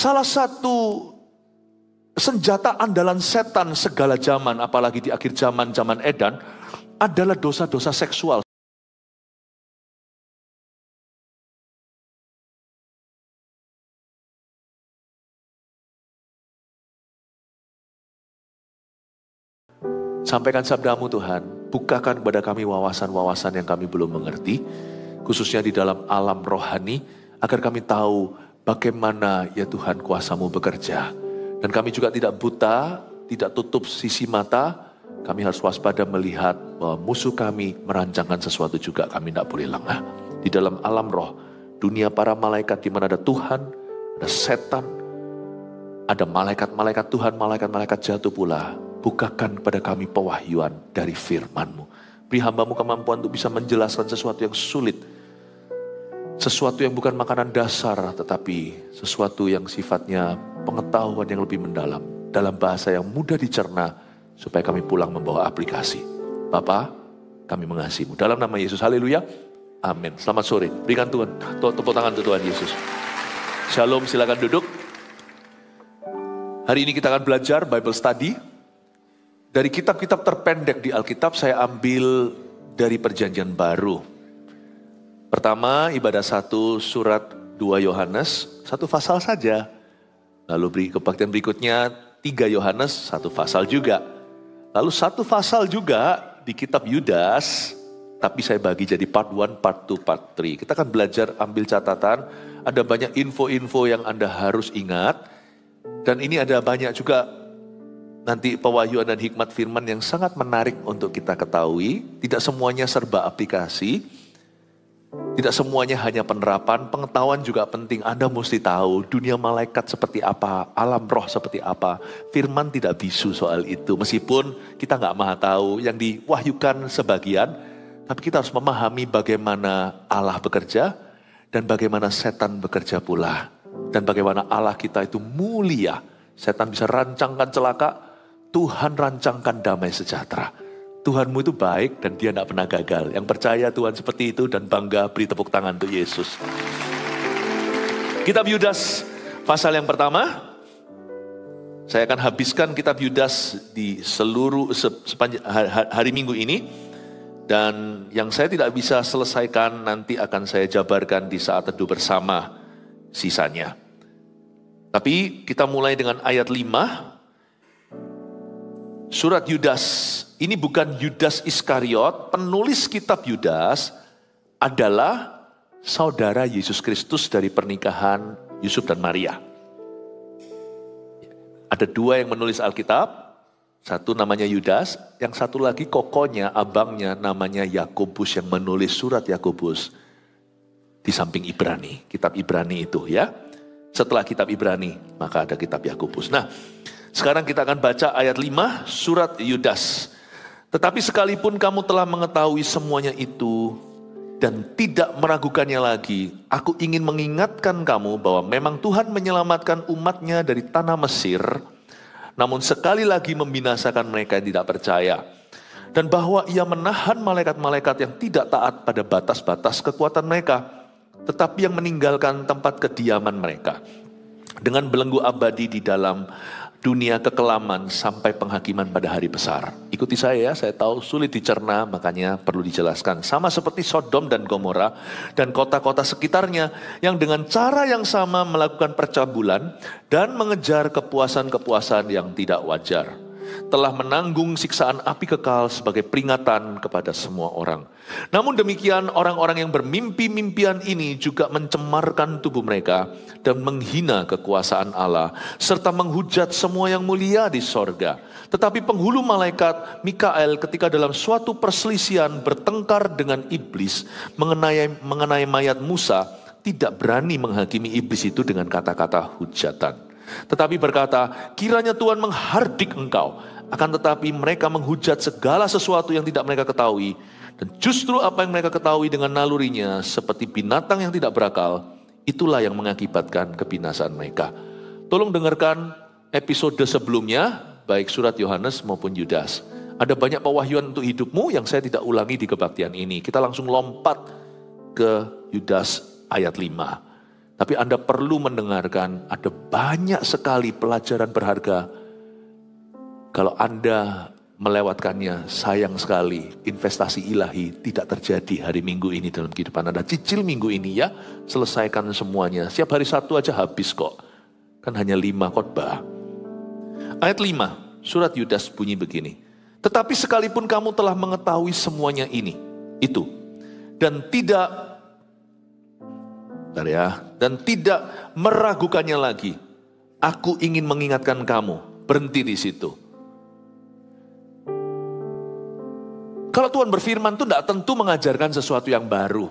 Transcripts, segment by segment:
Salah satu senjata andalan setan segala zaman, apalagi di akhir zaman, zaman Edan, adalah dosa-dosa seksual. Sampaikan sabdamu Tuhan, bukakan kepada kami wawasan-wawasan yang kami belum mengerti, khususnya di dalam alam rohani, agar kami tahu bagaimana ya Tuhan kuasa-Mu bekerja. Dan kami juga tidak buta, tidak tutup sisi mata, kami harus waspada melihat bahwa musuh kami merancangkan sesuatu juga, kami tidak boleh lengah. Di dalam alam roh, dunia para malaikat di mana ada Tuhan, ada setan, ada malaikat-malaikat Tuhan, malaikat-malaikat jatuh pula. Bukakan kepada kami pewahyuan dari firman-Mu. Beri hamba-Mu kemampuan untuk bisa menjelaskan sesuatu yang sulit. Sesuatu yang bukan makanan dasar, tetapi sesuatu yang sifatnya pengetahuan yang lebih mendalam. Dalam bahasa yang mudah dicerna, supaya kami pulang membawa aplikasi. Bapa, kami mengasihi-Mu. Dalam nama Yesus, haleluya. Amin. Selamat sore. Berikan Tuhan, tepuk tangan untuk Tuhan Yesus. Shalom, silakan duduk. Hari ini kita akan belajar Bible Study. Dari kitab-kitab terpendek di Alkitab saya ambil dari Perjanjian Baru. Pertama ibadah 1 surat 2 Yohanes, 1 pasal saja. Lalu kebaktian berikutnya 3 Yohanes, 1 pasal juga. Lalu 1 pasal juga di kitab Yudas, tapi saya bagi jadi part 1, part 2, part 3. Kita akan belajar ambil catatan, ada banyak info-info yang Anda harus ingat. Dan ini ada banyak juga nanti pewahyuan dan hikmat firman yang sangat menarik untuk kita ketahui. Tidak semuanya serba aplikasi. Tidak semuanya hanya penerapan. Pengetahuan juga penting. Anda mesti tahu dunia malaikat seperti apa. Alam roh seperti apa. Firman tidak bisu soal itu. Meskipun kita nggak maha tahu. Yang diwahyukan sebagian. Tapi kita harus memahami bagaimana Allah bekerja. Dan bagaimana setan bekerja pula. Dan bagaimana Allah kita itu mulia. Setan bisa rancangkan celaka. Tuhan rancangkan damai sejahtera. Tuhanmu itu baik dan dia tidak pernah gagal. Yang percaya Tuhan seperti itu dan bangga, beri tepuk tangan untuk Yesus. Kitab Yudas pasal yang pertama. Saya akan habiskan kitab Yudas di sepanjang hari Minggu ini. Dan yang saya tidak bisa selesaikan nanti akan saya jabarkan di saat teduh bersama sisanya. Tapi kita mulai dengan ayat 5. Surat Yudas, ini bukan Yudas Iskariot, penulis kitab Yudas adalah saudara Yesus Kristus dari pernikahan Yusuf dan Maria. Ada 2 yang menulis Alkitab, satu namanya Yudas, yang satu lagi kokonya, abangnya namanya Yakobus yang menulis surat Yakobus di samping Ibrani, kitab Ibrani itu ya. Setelah kitab Ibrani, maka ada kitab Yakobus. Nah, sekarang kita akan baca ayat 5 surat Yudas. Tetapi sekalipun kamu telah mengetahui semuanya itu dan tidak meragukannya lagi, aku ingin mengingatkan kamu bahwa memang Tuhan menyelamatkan umatnya dari tanah Mesir, namun sekali lagi membinasakan mereka yang tidak percaya. Dan bahwa ia menahan malaikat-malaikat yang tidak taat pada batas-batas kekuatan mereka, tetapi yang meninggalkan tempat kediaman mereka, dengan belenggu abadi di dalam dunia kekelaman sampai penghakiman pada hari besar. Ikuti saya tahu sulit dicerna, makanya perlu dijelaskan. Sama seperti Sodom dan Gomora dan kota-kota sekitarnya yang dengan cara yang sama melakukan percabulan dan mengejar kepuasan-kepuasan yang tidak wajar. Telah menanggung siksaan api kekal sebagai peringatan kepada semua orang. Namun demikian orang-orang yang bermimpi-mimpian ini juga mencemarkan tubuh mereka dan menghina kekuasaan Allah serta menghujat semua yang mulia di sorga. Tetapi penghulu malaikat Mikael ketika dalam suatu perselisihan bertengkar dengan iblis mengenai mayat Musa, tidak berani menghakimi iblis itu dengan kata-kata hujatan. Tetapi berkata, kiranya Tuhan menghardik engkau. Akan tetapi mereka menghujat segala sesuatu yang tidak mereka ketahui. Dan justru apa yang mereka ketahui dengan nalurinya seperti binatang yang tidak berakal, itulah yang mengakibatkan kebinasaan mereka. Tolong dengarkan episode sebelumnya, baik surat Yohanes maupun Yudas. Ada banyak pewahyuan untuk hidupmu yang saya tidak ulangi di kebaktian ini. Kita langsung lompat ke Yudas ayat 5. Tapi Anda perlu mendengarkan, ada banyak sekali pelajaran berharga. Kalau Anda melewatkannya, sayang sekali investasi ilahi tidak terjadi hari Minggu ini dalam kehidupan Anda. Cicil minggu ini ya, selesaikan semuanya. Setiap hari Sabtu aja habis kok. Kan hanya 5 khotbah. Ayat 5, surat Yudas bunyi begini. Tetapi sekalipun kamu telah mengetahui semuanya itu. Dan tidak meragukannya lagi. Aku ingin mengingatkan kamu, berhenti di situ. Kalau Tuhan berfirman itu tidak tentu mengajarkan sesuatu yang baru.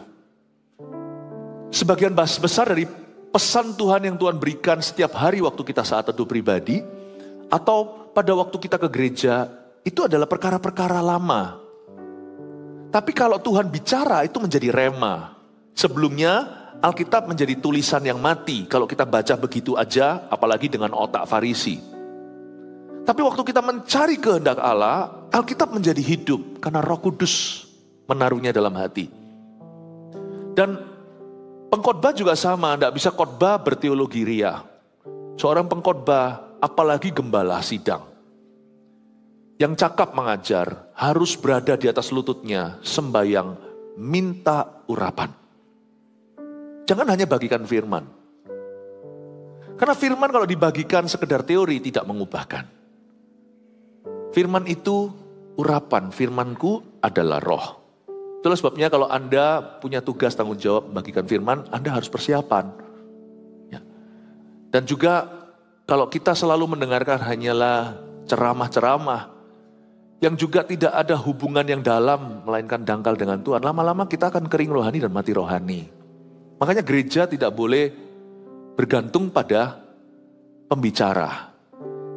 Sebagian besar dari pesan Tuhan yang Tuhan berikan setiap hari waktu kita saat teduh pribadi, atau pada waktu kita ke gereja, itu adalah perkara-perkara lama. Tapi kalau Tuhan bicara itu menjadi rema. Sebelumnya Alkitab menjadi tulisan yang mati kalau kita baca begitu aja, apalagi dengan otak Farisi. Tapi waktu kita mencari kehendak Allah, Alkitab menjadi hidup karena Roh Kudus menaruhnya dalam hati. Dan pengkhotbah juga sama, tidak bisa khotbah berteologi ria. Seorang pengkhotbah, apalagi gembala sidang, yang cakap mengajar, harus berada di atas lututnya, sembayang, minta urapan. Jangan hanya bagikan firman. Karena firman kalau dibagikan sekedar teori tidak mengubahkan. Firman itu urapan, firmanku adalah roh. Itulah sebabnya kalau Anda punya tugas tanggung jawab membagikan firman, Anda harus persiapan. Ya. Dan juga kalau kita selalu mendengarkan hanyalah ceramah-ceramah, yang juga tidak ada hubungan yang dalam, melainkan dangkal dengan Tuhan, lama-lama kita akan kering rohani dan mati rohani. Makanya gereja tidak boleh bergantung pada pembicara.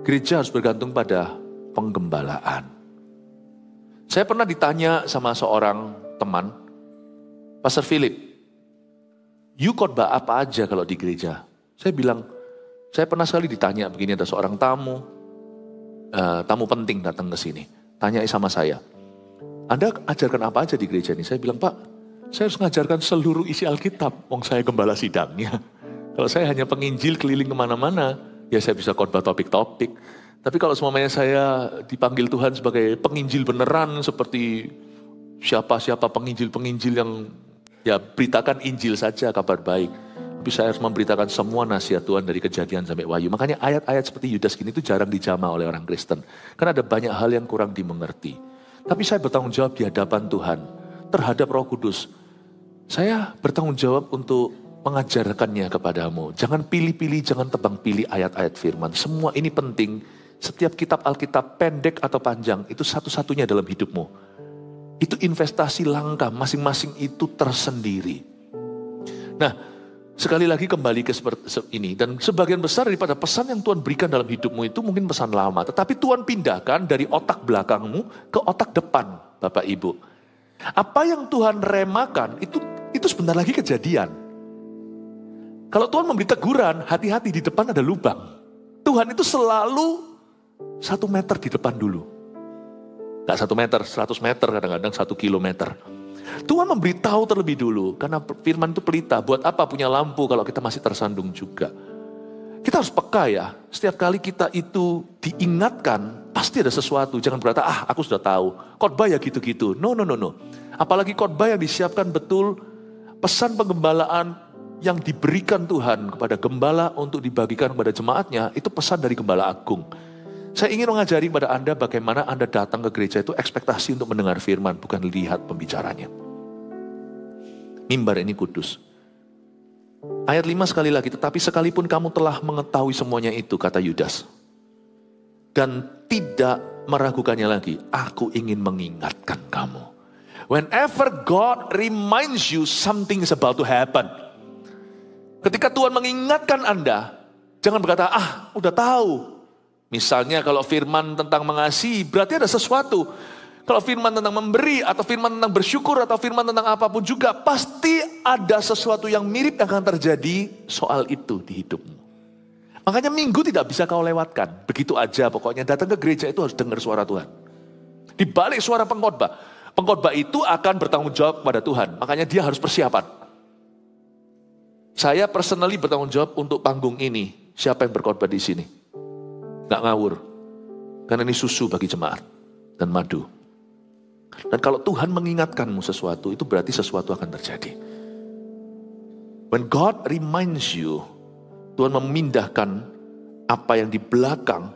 Gereja harus bergantung pada penggembalaan. Saya pernah ditanya sama seorang teman, Pastor Philip, you khotbah apa aja kalau di gereja? Saya bilang, saya pernah sekali ditanya begini, ada seorang tamu penting datang ke sini. Tanya sama saya, Anda ajarkan apa aja di gereja ini? Saya bilang, Pak, saya harus mengajarkan seluruh isi Alkitab. Wong saya gembala sidangnya. Kalau saya hanya penginjil keliling kemana-mana, ya saya bisa khotbah topik-topik. Tapi kalau semuanya saya dipanggil Tuhan sebagai penginjil beneran, seperti siapa-siapa penginjil-penginjil yang ya beritakan Injil saja, kabar baik. Tapi saya harus memberitakan semua nasihat Tuhan dari Kejadian sampai Wahyu. Makanya ayat-ayat seperti Yudas gini itu jarang dijamah oleh orang Kristen. Karena ada banyak hal yang kurang dimengerti. Tapi saya bertanggung jawab di hadapan Tuhan terhadap Roh Kudus. Saya bertanggung jawab untuk mengajarkannya kepadamu. Jangan pilih-pilih, jangan tebang pilih ayat-ayat firman. Semua ini penting. Setiap kitab Alkitab pendek atau panjang itu satu-satunya dalam hidupmu. Itu investasi langka, masing-masing itu tersendiri. Nah, sekali lagi kembali ke ini. Dan sebagian besar daripada pesan yang Tuhan berikan dalam hidupmu itu mungkin pesan lama. Tetapi Tuhan pindahkan dari otak belakangmu ke otak depan, Bapak Ibu. Apa yang Tuhan remakan itu sebentar lagi kejadian. Kalau Tuhan memberi teguran, hati-hati di depan ada lubang. Tuhan itu selalu 1 meter di depan dulu. Gak 1 meter, 100 meter kadang-kadang 1 kilometer. Tuhan memberitahu terlebih dulu. Karena firman itu pelita. Buat apa punya lampu kalau kita masih tersandung juga. Kita harus peka ya. Setiap kali kita itu diingatkan, pasti ada sesuatu. Jangan berkata, aku sudah tahu. Khotbah ya gitu-gitu. No. Apalagi khotbah yang disiapkan betul. Pesan penggembalaan yang diberikan Tuhan kepada gembala untuk dibagikan kepada jemaatnya. Itu pesan dari Gembala Agung. Saya ingin mengajari kepada Anda bagaimana Anda datang ke gereja itu ekspektasi untuk mendengar firman, bukan lihat pembicaranya. Mimbar ini kudus. Ayat 5 sekali lagi, tetapi sekalipun kamu telah mengetahui semuanya itu, kata Yudas, dan tidak meragukannya lagi, aku ingin mengingatkan kamu. Whenever God reminds you something is about to happen. Ketika Tuhan mengingatkan Anda, jangan berkata, udah tahu. Misalnya kalau firman tentang mengasihi, berarti ada sesuatu. Kalau firman tentang memberi, atau firman tentang bersyukur, atau firman tentang apapun juga, pasti ada sesuatu yang mirip yang akan terjadi soal itu di hidupmu. Makanya minggu tidak bisa kau lewatkan. Begitu aja pokoknya, datang ke gereja itu harus dengar suara Tuhan. Di balik suara pengkhotbah, pengkhotbah itu akan bertanggung jawab kepada Tuhan. Makanya dia harus persiapan. Saya personally bertanggung jawab untuk panggung ini. Siapa yang berkhotbah di sini? Gak ngawur. Karena ini susu bagi jemaat dan madu. Dan kalau Tuhan mengingatkanmu sesuatu, itu berarti sesuatu akan terjadi. When God reminds you, Tuhan memindahkan apa yang di belakang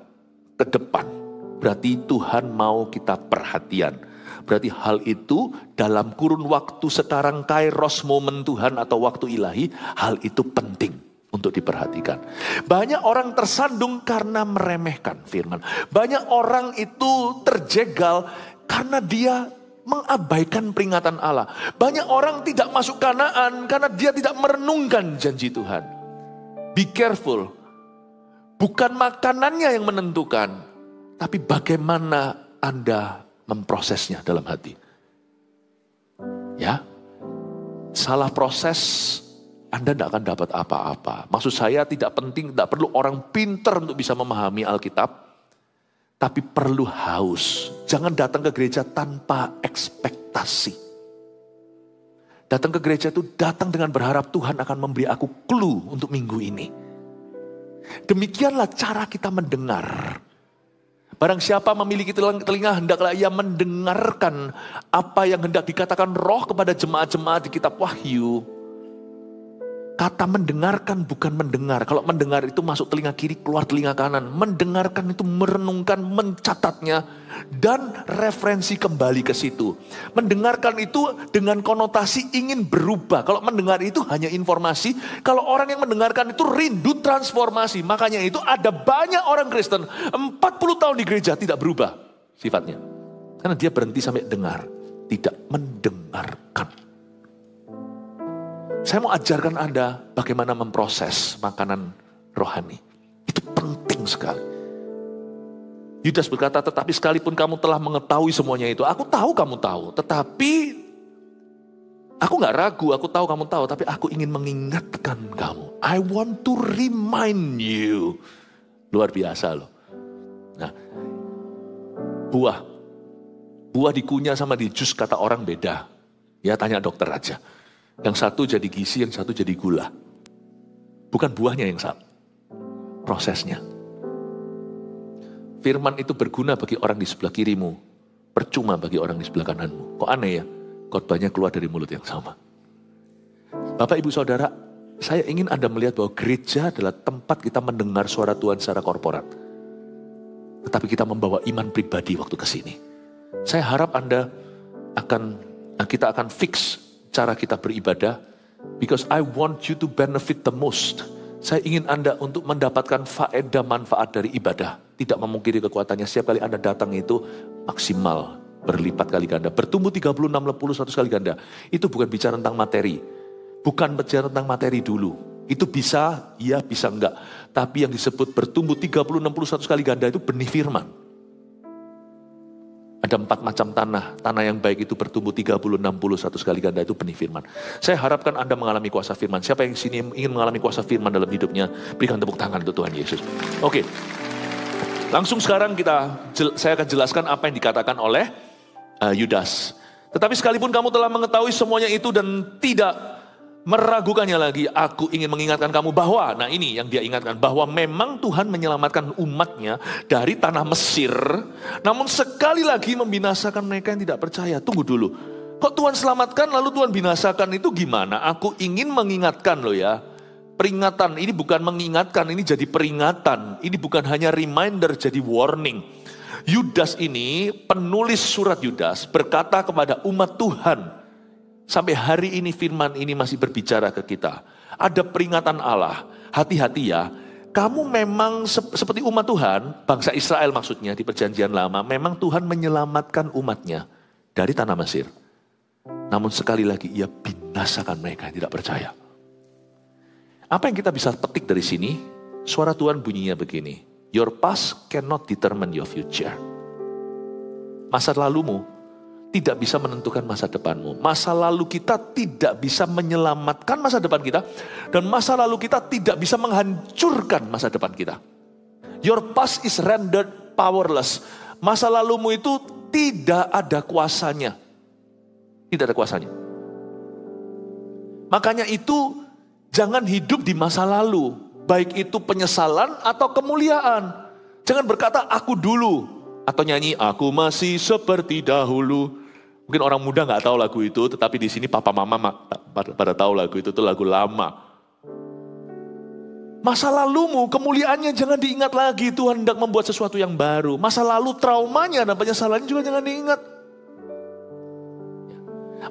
ke depan. Berarti Tuhan mau kita perhatian. Berarti hal itu dalam kurun waktu sekarang kairos momen Tuhan atau waktu ilahi, hal itu penting untuk diperhatikan. Banyak orang tersandung karena meremehkan firman. Banyak orang itu terjegal karena dia mengabaikan peringatan Allah. Banyak orang tidak masuk Kanaan karena dia tidak merenungkan janji Tuhan. Be careful. Bukan makanannya yang menentukan, tapi bagaimana Anda memprosesnya dalam hati. Ya, salah proses, Anda tidak akan dapat apa-apa. Maksud saya tidak penting, tidak perlu orang pintar untuk bisa memahami Alkitab. Tapi perlu haus. Jangan datang ke gereja tanpa ekspektasi. Datang ke gereja itu datang dengan berharap Tuhan akan memberi aku clue untuk minggu ini. Demikianlah cara kita mendengar. Barang siapa memiliki telinga, hendaklah ia mendengarkan apa yang hendak dikatakan Roh kepada jemaat-jemaat di kitab Wahyu. Kata mendengarkan bukan mendengar. Kalau mendengar itu masuk telinga kiri, keluar telinga kanan. Mendengarkan itu merenungkan, mencatatnya, dan referensi kembali ke situ. Mendengarkan itu dengan konotasi ingin berubah. Kalau mendengar itu hanya informasi. Kalau orang yang mendengarkan itu rindu transformasi. Makanya itu ada banyak orang Kristen 40 tahun di gereja tidak berubah sifatnya. Karena dia berhenti sampai dengar, tidak mendengarkan. Saya mau ajarkan Anda bagaimana memproses makanan rohani. Itu penting sekali. Yudas berkata, tetapi sekalipun kamu telah mengetahui semuanya itu. Aku tahu kamu tahu, tetapi aku gak ragu, aku tahu kamu tahu. Tapi aku ingin mengingatkan kamu. I want to remind you. Luar biasa loh. Nah, buah dikunyah sama di jus kata orang beda. Ya tanya dokter aja. Yang satu jadi gizi, yang satu jadi gula. Bukan buahnya yang salah. Prosesnya. Firman itu berguna bagi orang di sebelah kirimu. Percuma bagi orang di sebelah kananmu. Kok aneh ya? Khotbahnya keluar dari mulut yang sama. Bapak, Ibu, Saudara, saya ingin Anda melihat bahwa gereja adalah tempat kita mendengar suara Tuhan secara korporat. Tetapi kita membawa iman pribadi waktu ke sini. Saya harap kita akan fix cara kita beribadah, because I want you to benefit the most. Saya ingin Anda untuk mendapatkan faedah manfaat dari ibadah. Tidak memungkiri kekuatannya. Setiap kali Anda datang itu maksimal, berlipat kali ganda. Bertumbuh 36, 60, 100 kali ganda. Itu bukan bicara tentang materi. Bukan bicara tentang materi dulu. Itu bisa, iya bisa enggak. Tapi yang disebut bertumbuh 30, 60, 100 kali ganda itu benih firman. Ada 4 macam tanah. Tanah yang baik itu bertumbuh 30, 60, 100 kali ganda itu benih firman. Saya harapkan Anda mengalami kuasa firman. Siapa yang sini ingin mengalami kuasa firman dalam hidupnya? Berikan tepuk tangan untuk Tuhan Yesus. Oke. Langsung sekarang saya akan jelaskan apa yang dikatakan oleh Yudas. Tetapi sekalipun kamu telah mengetahui semuanya itu dan tidak meragukannya lagi, aku ingin mengingatkan kamu bahwa, nah ini yang dia ingatkan, bahwa memang Tuhan menyelamatkan umatnya dari tanah Mesir, namun sekali lagi membinasakan mereka yang tidak percaya. Tunggu dulu, kok Tuhan selamatkan lalu Tuhan binasakan, itu gimana? Aku ingin mengingatkan loh ya, peringatan, ini bukan mengingatkan, ini jadi peringatan, ini bukan hanya reminder, jadi warning. Yudas ini, penulis surat Yudas berkata kepada umat Tuhan, sampai hari ini firman ini masih berbicara ke kita. Ada peringatan Allah. Hati-hati ya. Kamu memang seperti umat Tuhan. Bangsa Israel maksudnya di perjanjian lama. Memang Tuhan menyelamatkan umatnya dari tanah Mesir. Namun sekali lagi ia binasakan mereka yang tidak percaya. Apa yang kita bisa petik dari sini? Suara Tuhan bunyinya begini. Your past cannot determine your future. Masa lalumu tidak bisa menentukan masa depanmu. Masa lalu kita tidak bisa menyelamatkan masa depan kita. Dan masa lalu kita tidak bisa menghancurkan masa depan kita. Your past is rendered powerless. Masa lalumu itu tidak ada kuasanya. Tidak ada kuasanya. Makanya itu Jangan hidup di masa lalu, baik itu penyesalan atau kemuliaan. Jangan berkata aku dulu, atau nyanyi aku masih seperti dahulu. Mungkin orang muda nggak tahu lagu itu, tetapi di sini papa mama pada tahu lagu itu lagu lama. Masa lalumu, kemuliaannya jangan diingat lagi. Tuhan hendak membuat sesuatu yang baru. Masa lalu traumanya dan penyesalannya juga jangan diingat.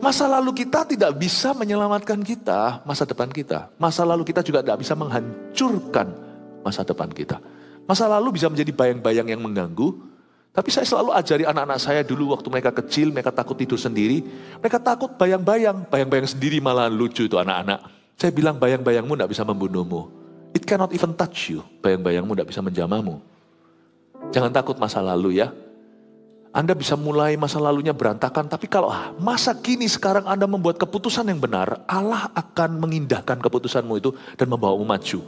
Masa lalu kita tidak bisa menyelamatkan kita, masa depan kita. Masa lalu kita juga tidak bisa menghancurkan masa depan kita. Masa lalu bisa menjadi bayang-bayang yang mengganggu. Tapi saya selalu ajari anak-anak saya dulu waktu mereka kecil, mereka takut tidur sendiri. Mereka takut bayang-bayang sendiri malah lucu itu anak-anak. Saya bilang bayang-bayangmu tidak bisa membunuhmu. It cannot even touch you. Bayang-bayangmu tidak bisa menjamahmu. Jangan takut masa lalu ya. Anda bisa mulai masa lalunya berantakan. Tapi kalau masa kini sekarang Anda membuat keputusan yang benar, Allah akan mengindahkan keputusanmu itu dan membawamu maju.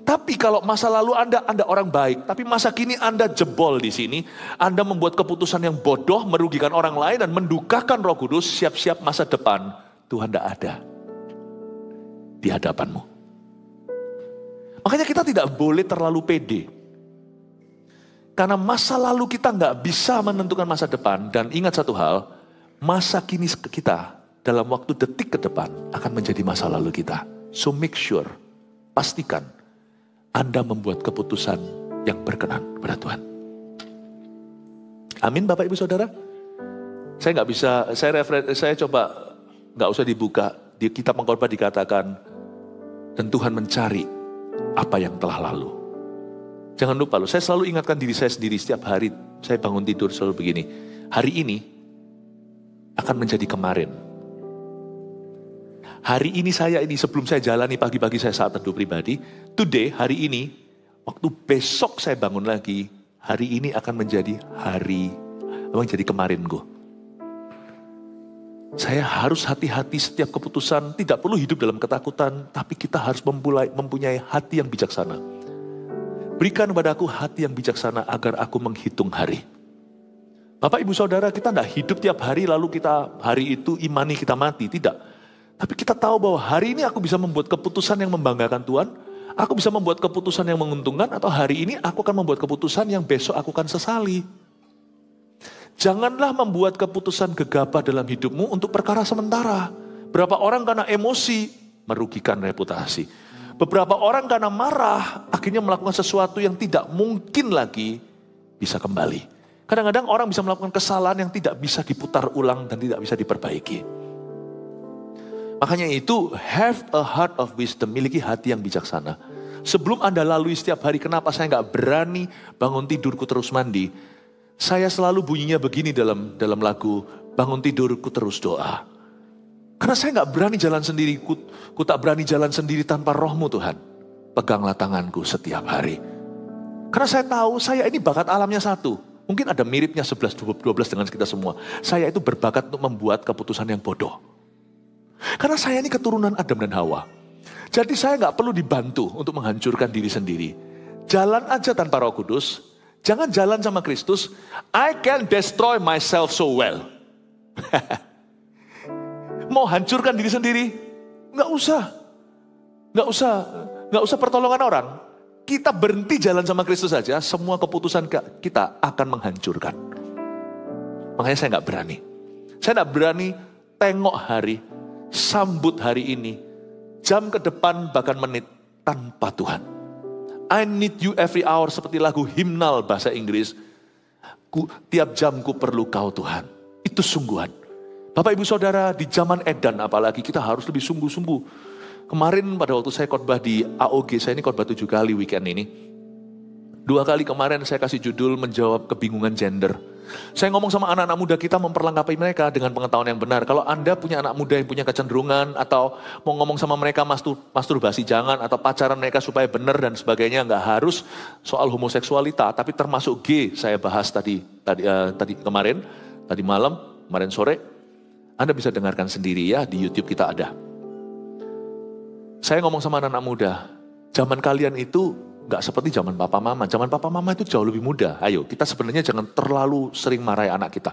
Tapi kalau masa lalu Anda orang baik, tapi masa kini Anda jebol di sini, Anda membuat keputusan yang bodoh, merugikan orang lain dan mendukakan Roh Kudus, siap-siap masa depan Tuhan tidak ada di hadapanmu. Makanya kita tidak boleh terlalu pede. Karena masa lalu kita nggak bisa menentukan masa depan. Dan ingat satu hal, masa kini kita dalam waktu detik ke depan akan menjadi masa lalu kita. So make sure, pastikan Anda membuat keputusan yang berkenan kepada Tuhan. Amin Bapak Ibu Saudara. Saya nggak bisa, saya coba nggak usah dibuka. Di kitab Pengkhotbah dikatakan, dan Tuhan mencari apa yang telah lalu. Jangan lupa loh, saya selalu ingatkan diri saya sendiri setiap hari saya bangun tidur selalu begini. Hari ini akan menjadi kemarin. Hari ini sebelum saya jalani pagi-pagi saya saat teduh pribadi, today, hari ini, waktu besok saya bangun lagi, hari ini akan menjadi kemarinku. Saya harus hati-hati setiap keputusan, tidak perlu hidup dalam ketakutan, tapi kita harus mempunyai hati yang bijaksana. Berikan kepadaku hati yang bijaksana agar aku menghitung hari. Bapak Ibu Saudara, kita tidak hidup tiap hari lalu hari itu imani kita mati, tidak. Tapi kita tahu bahwa hari ini aku bisa membuat keputusan yang membanggakan Tuhan, aku bisa membuat keputusan yang menguntungkan, atau hari ini aku akan membuat keputusan yang besok aku akan sesali. Janganlah membuat keputusan gegabah dalam hidupmu untuk perkara sementara. Beberapa orang karena emosi merugikan reputasi. Beberapa orang karena marah akhirnya melakukan sesuatu yang tidak mungkin lagi bisa kembali. Kadang-kadang orang bisa melakukan kesalahan yang tidak bisa diputar ulang dan tidak bisa diperbaiki. Makanya itu, have a heart of wisdom, miliki hati yang bijaksana. Sebelum Anda lalui setiap hari, kenapa saya nggak berani bangun tidurku terus mandi? Saya selalu bunyinya begini dalam lagu, bangun tidurku terus doa. Karena saya nggak berani jalan sendiri, ku tak berani jalan sendiri tanpa Roh-Mu Tuhan. Peganglah tanganku setiap hari. Karena saya tahu saya ini bakat alamnya satu. Mungkin ada miripnya 11-12 dengan kita semua. Saya itu berbakat untuk membuat keputusan yang bodoh. Karena saya ini keturunan Adam dan Hawa. Jadi saya nggak perlu dibantu untuk menghancurkan diri sendiri. Jalan aja tanpa Roh Kudus. Jangan jalan sama Kristus. I can destroy myself so well. Mau hancurkan diri sendiri? Nggak usah pertolongan orang. Kita berhenti jalan sama Kristus saja, semua keputusan kita akan menghancurkan. Makanya saya nggak berani. Saya nggak berani tengok hari, sambut hari ini, jam ke depan bahkan menit tanpa Tuhan. I need you every hour, seperti lagu himnal bahasa Inggris. Tiap jam ku perlu kau Tuhan. Itu sungguhan. Bapak Ibu Saudara, di zaman edan apalagi kita harus lebih sungguh-sungguh. Kemarin pada waktu saya khotbah di AOG, saya ini khotbah 7 kali weekend ini. 2 kali kemarin saya kasih judul menjawab kebingungan gender. Saya ngomong sama anak-anak muda kita, memperlengkapi mereka dengan pengetahuan yang benar. Kalau Anda punya anak muda yang punya kecenderungan atau mau ngomong sama mereka masturbasi jangan, atau pacaran mereka supaya benar dan sebagainya, nggak harus soal homoseksualita, tapi termasuk G saya bahas tadi malam, kemarin sore. Anda bisa dengarkan sendiri ya, di YouTube kita ada. Saya ngomong sama anak-anak muda, zaman kalian itu nggak seperti zaman papa mama. Zaman papa mama itu jauh lebih mudah. Ayo, kita sebenarnya jangan terlalu sering marahi anak kita.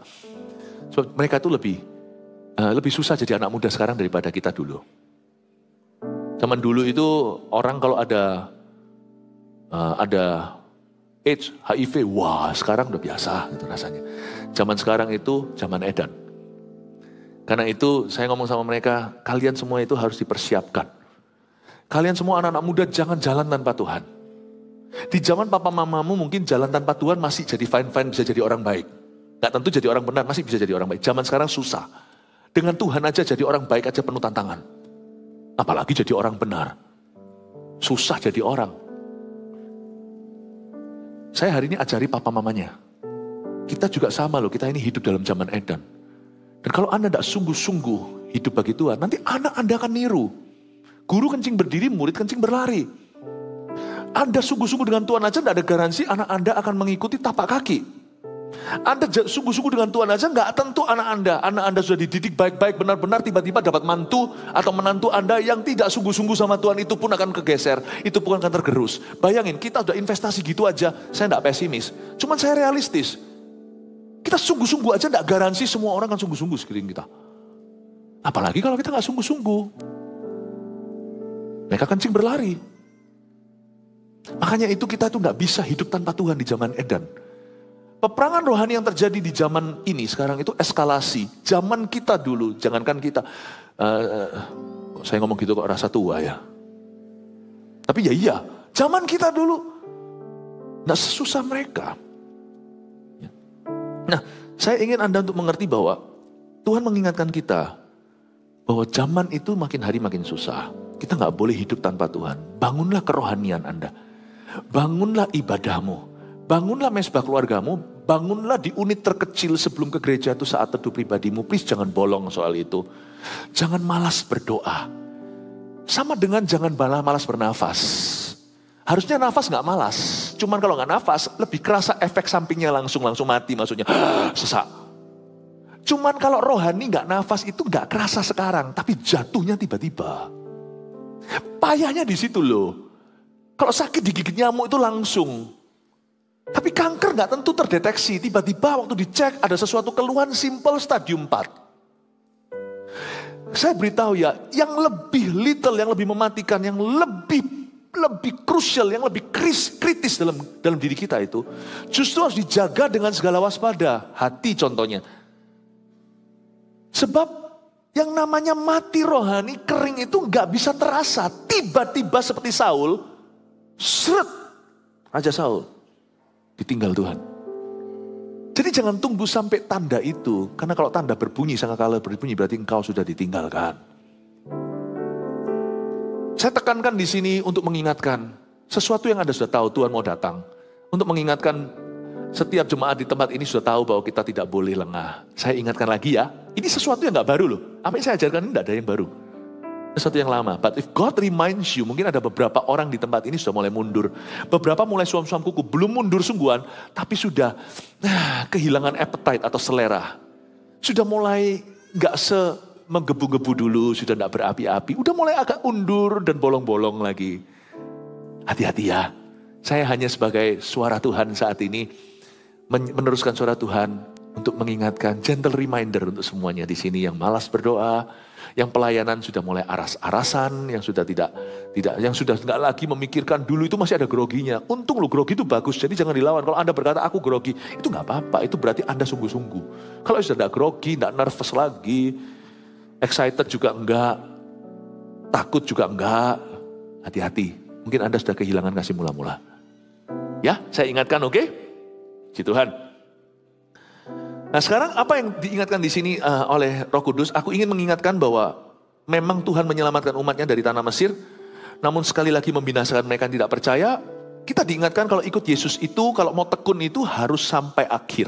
Sebab mereka itu lebih susah jadi anak muda sekarang daripada kita dulu. Zaman dulu itu orang kalau ada AIDS, HIV, wah sekarang udah biasa gitu rasanya. Zaman sekarang itu zaman edan. Karena itu saya ngomong sama mereka, kalian semua itu harus dipersiapkan. Kalian semua anak-anak muda jangan jalan tanpa Tuhan. Di zaman papa mamamu mungkin jalan tanpa Tuhan masih jadi fine-fine, bisa jadi orang baik. Gak tentu jadi orang benar, masih bisa jadi orang baik. Zaman sekarang susah. Dengan Tuhan aja jadi orang baik aja penuh tantangan. Apalagi jadi orang benar. Susah jadi orang. Saya hari ini ajari papa mamanya. Kita juga sama loh, kita ini hidup dalam zaman edan. Dan kalau Anda tidak sungguh-sungguh hidup bagi Tuhan, nanti anak Anda akan niru. Guru kencing berdiri, murid kencing berlari. Anda sungguh-sungguh dengan Tuhan aja tidak ada garansi anak Anda akan mengikuti tapak kaki. Anda sungguh-sungguh dengan Tuhan aja nggak tentu anak Anda sudah dididik baik-baik, benar-benar tiba-tiba dapat mantu atau menantu Anda yang tidak sungguh-sungguh sama Tuhan itu pun akan kegeser, itu pun akan tergerus. Bayangin kita sudah investasi gitu aja, saya nggak pesimis, cuman saya realistis. Kita sungguh-sungguh aja nggak garansi semua orang akan sungguh-sungguh sekeliling kita. Apalagi kalau kita nggak sungguh-sungguh, mereka kencing berlari. Makanya itu kita tuh nggak bisa hidup tanpa Tuhan di zaman edan. Peperangan rohani yang terjadi di zaman ini sekarang itu eskalasi. Zaman kita dulu, jangankan kita. Saya ngomong gitu kok rasa tua ya. Tapi ya iya, zaman kita dulu nggak sesusah mereka. Nah, saya ingin Anda untuk mengerti bahwa Tuhan mengingatkan kita bahwa zaman itu makin hari makin susah. Kita nggak boleh hidup tanpa Tuhan. Bangunlah kerohanian Anda. Bangunlah ibadahmu. Bangunlah mesbah keluargamu, bangunlah di unit terkecil sebelum ke gereja itu saat teduh pribadimu. Please jangan bolong soal itu. Jangan malas berdoa. Sama dengan jangan malas bernafas. Harusnya nafas gak malas. Cuman kalau gak nafas, lebih kerasa efek sampingnya langsung mati maksudnya. Sesak. Cuman kalau rohani gak nafas itu gak kerasa sekarang. Tapi jatuhnya tiba-tiba. Payahnya di situ loh. Kalau sakit digigit nyamuk itu langsung. Tapi kanker gak tentu terdeteksi. Tiba-tiba waktu dicek ada sesuatu keluhan simple stadium 4. Saya beritahu ya, yang lebih little, yang lebih mematikan, yang lebih krusial, yang lebih kritis dalam diri kita itu, justru harus dijaga dengan segala waspada. Hati contohnya. Sebab yang namanya mati rohani, kering itu gak bisa terasa. Tiba-tiba seperti Saul, Raja Saul. Ditinggal Tuhan. Jadi jangan tunggu sampai tanda itu. Karena kalau tanda berbunyi, sangkakala berbunyi berarti engkau sudah ditinggalkan. Saya tekankan di sini untuk mengingatkan. Sesuatu yang Anda sudah tahu Tuhan mau datang. Untuk mengingatkan setiap jemaat di tempat ini sudah tahu bahwa kita tidak boleh lengah. Saya ingatkan lagi ya. Ini sesuatu yang gak baru loh. Apa yang saya ajarkan ini tidak ada yang baru. Sesuatu yang lama. But if God reminds you, mungkin ada beberapa orang di tempat ini sudah mulai mundur. Beberapa mulai suam-suam kuku, belum mundur sungguhan, tapi sudah kehilangan appetite atau selera. Sudah mulai gak menggebu-gebu dulu, sudah gak berapi-api. Udah mulai agak undur dan bolong-bolong lagi. Hati-hati ya. Saya hanya sebagai suara Tuhan saat ini, meneruskan suara Tuhan untuk mengingatkan, gentle reminder untuk semuanya di sini yang malas berdoa, yang pelayanan sudah mulai aras-arasan, yang sudah yang sudah nggak lagi memikirkan dulu itu masih ada groginya. Untung lo grogi itu bagus, jadi jangan dilawan. Kalau Anda berkata aku grogi, itu nggak apa-apa. Itu berarti Anda sungguh-sungguh. Kalau sudah nggak grogi, nggak nervous lagi, excited juga enggak, takut juga enggak, hati-hati. Mungkin Anda sudah kehilangan kasih mula-mula. Ya, saya ingatkan, oke? Puji Tuhan. Nah sekarang apa yang diingatkan di sini oleh Roh Kudus? Aku ingin mengingatkan bahwa memang Tuhan menyelamatkan umatnya dari tanah Mesir. Namun sekali lagi membinasakan mereka yang tidak percaya. Kita diingatkan kalau ikut Yesus itu, kalau mau tekun itu harus sampai akhir.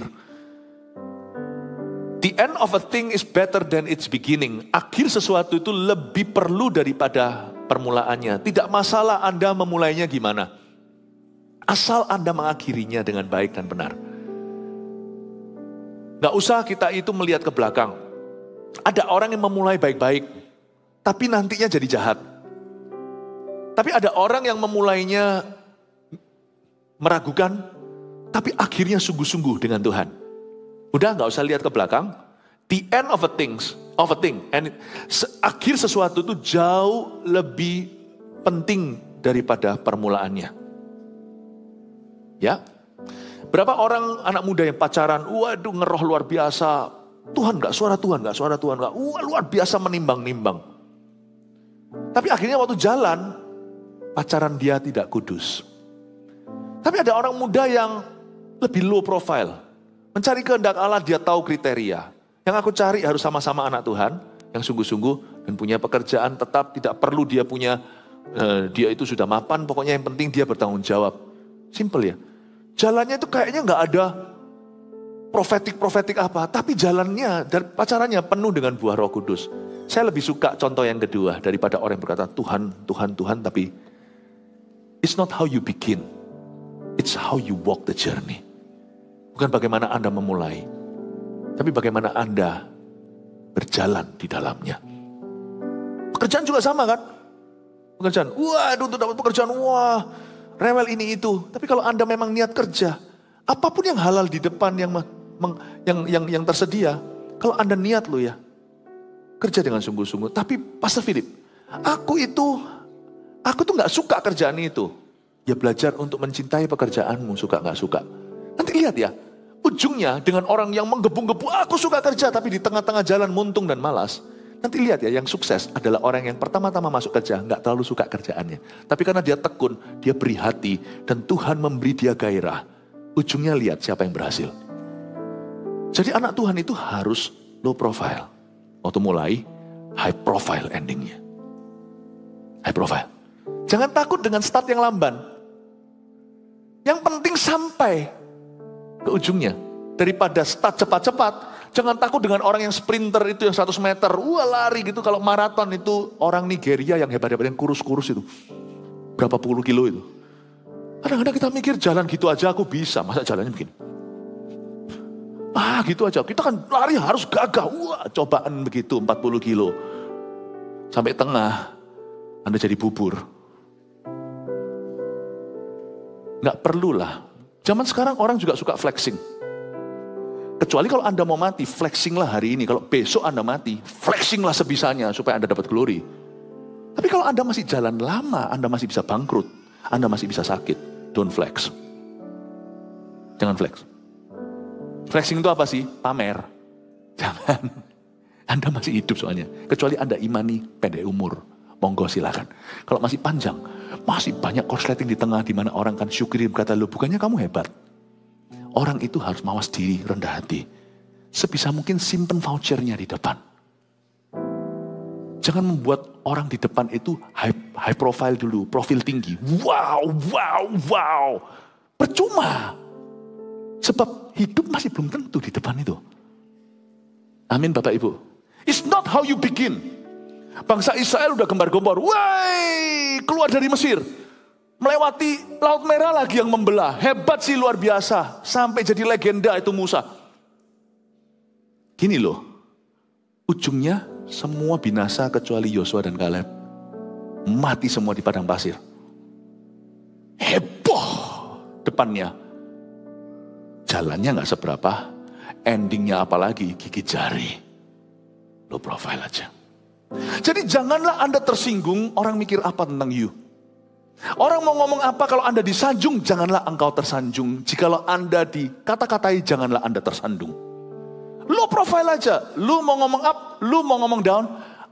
The end of a thing is better than its beginning. Akhir sesuatu itu lebih perlu daripada permulaannya. Tidak masalah Anda memulainya gimana. Asal Anda mengakhirinya dengan baik dan benar. Gak usah kita itu melihat ke belakang. Ada orang yang memulai baik-baik, tapi nantinya jadi jahat. Tapi ada orang yang memulainya meragukan, tapi akhirnya sungguh-sungguh dengan Tuhan. Udah gak usah lihat ke belakang. The end of a thing, and akhir sesuatu itu jauh lebih penting daripada permulaannya. Ya, berapa orang anak muda yang pacaran, waduh ngeroh luar biasa, Tuhan gak, suara Tuhan gak, suara Tuhan gak, luar biasa menimbang-nimbang. Tapi akhirnya waktu jalan, pacaran dia tidak kudus. Tapi ada orang muda yang lebih low profile, mencari kehendak Allah, dia tahu kriteria. Yang aku cari harus sama-sama anak Tuhan, yang sungguh-sungguh dan punya pekerjaan tetap, tidak perlu dia punya, dia itu sudah mapan, pokoknya yang penting dia bertanggung jawab. Simple ya. Jalannya itu kayaknya gak ada profetik apa, tapi jalannya dan pacarannya penuh dengan buah Roh Kudus. Saya lebih suka contoh yang kedua daripada orang yang berkata Tuhan, Tuhan, Tuhan, tapi it's not how you begin, it's how you walk the journey. Bukan bagaimana Anda memulai, tapi bagaimana Anda berjalan di dalamnya. Pekerjaan juga sama kan? Pekerjaan, waduh untuk dapat pekerjaan, wah rewel ini itu. Tapi kalau Anda memang niat kerja, apapun yang halal di depan yang tersedia, kalau Anda niat lo ya, kerja dengan sungguh-sungguh. Tapi Pastor Philip, aku tuh gak suka kerjaan itu. Ya belajar untuk mencintai pekerjaanmu, suka gak suka. Nanti lihat ya, ujungnya dengan orang yang menggebu-gebu, aku suka kerja, tapi di tengah-tengah jalan muntung dan malas. Nanti lihat ya, yang sukses adalah orang yang pertama-tama masuk kerja, gak terlalu suka kerjaannya. Tapi karena dia tekun, dia beri hati, dan Tuhan memberi dia gairah. Ujungnya lihat siapa yang berhasil. Jadi anak Tuhan itu harus low profile. Waktu mulai, high profile endingnya. High profile. Jangan takut dengan start yang lamban. Yang penting sampai ke ujungnya. Daripada start cepat-cepat, jangan takut dengan orang yang sprinter itu yang 100 meter. Wah lari gitu, kalau maraton itu orang Nigeria yang hebat-hebat, yang kurus-kurus itu. Berapa puluh kilo itu. Kadang-kadang kita mikir jalan gitu aja aku bisa, masa jalannya begini. Gitu aja, kita kan lari harus gagah. Wah cobaan begitu 40 kilo. Sampai tengah, Anda jadi bubur. Gak perlulah. Zaman sekarang orang juga suka flexing. Kecuali kalau Anda mau mati, flexinglah hari ini. Kalau besok Anda mati, flexinglah sebisanya supaya Anda dapat glory. Tapi kalau Anda masih jalan lama, Anda masih bisa bangkrut. Anda masih bisa sakit. Don't flex. Jangan flex. Flexing itu apa sih? Pamer. Jangan. Anda masih hidup soalnya. Kecuali Anda imani pendek umur. Monggo silakan. Kalau masih panjang, masih banyak korsleting di tengah di mana orang kan syukuri berkata, "Loh, bukannya kamu hebat?" Orang itu harus mawas diri, rendah hati. Sebisa mungkin simpen vouchernya di depan. Jangan membuat orang di depan itu high profile dulu, profil tinggi. Wow. Percuma. Sebab hidup masih belum tentu di depan itu. Amin Bapak Ibu. It's not how you begin. Bangsa Israel udah gembar-gembor. Woi, keluar dari Mesir. Melewati Laut Merah lagi yang membelah. Hebat sih, luar biasa. Sampai jadi legenda itu Musa. Gini loh. Ujungnya semua binasa kecuali Yosua dan Kaleb. Mati semua di padang pasir. Heboh depannya. Jalannya gak seberapa. Endingnya apalagi gigit jari. Low profile aja. Jadi janganlah Anda tersinggung orang mikir apa tentang you. Orang mau ngomong apa kalau Anda disanjung, janganlah engkau tersanjung. Jikalau Anda dikata-katai, janganlah Anda tersandung. Low profile aja. Lu mau ngomong up, lu mau ngomong down.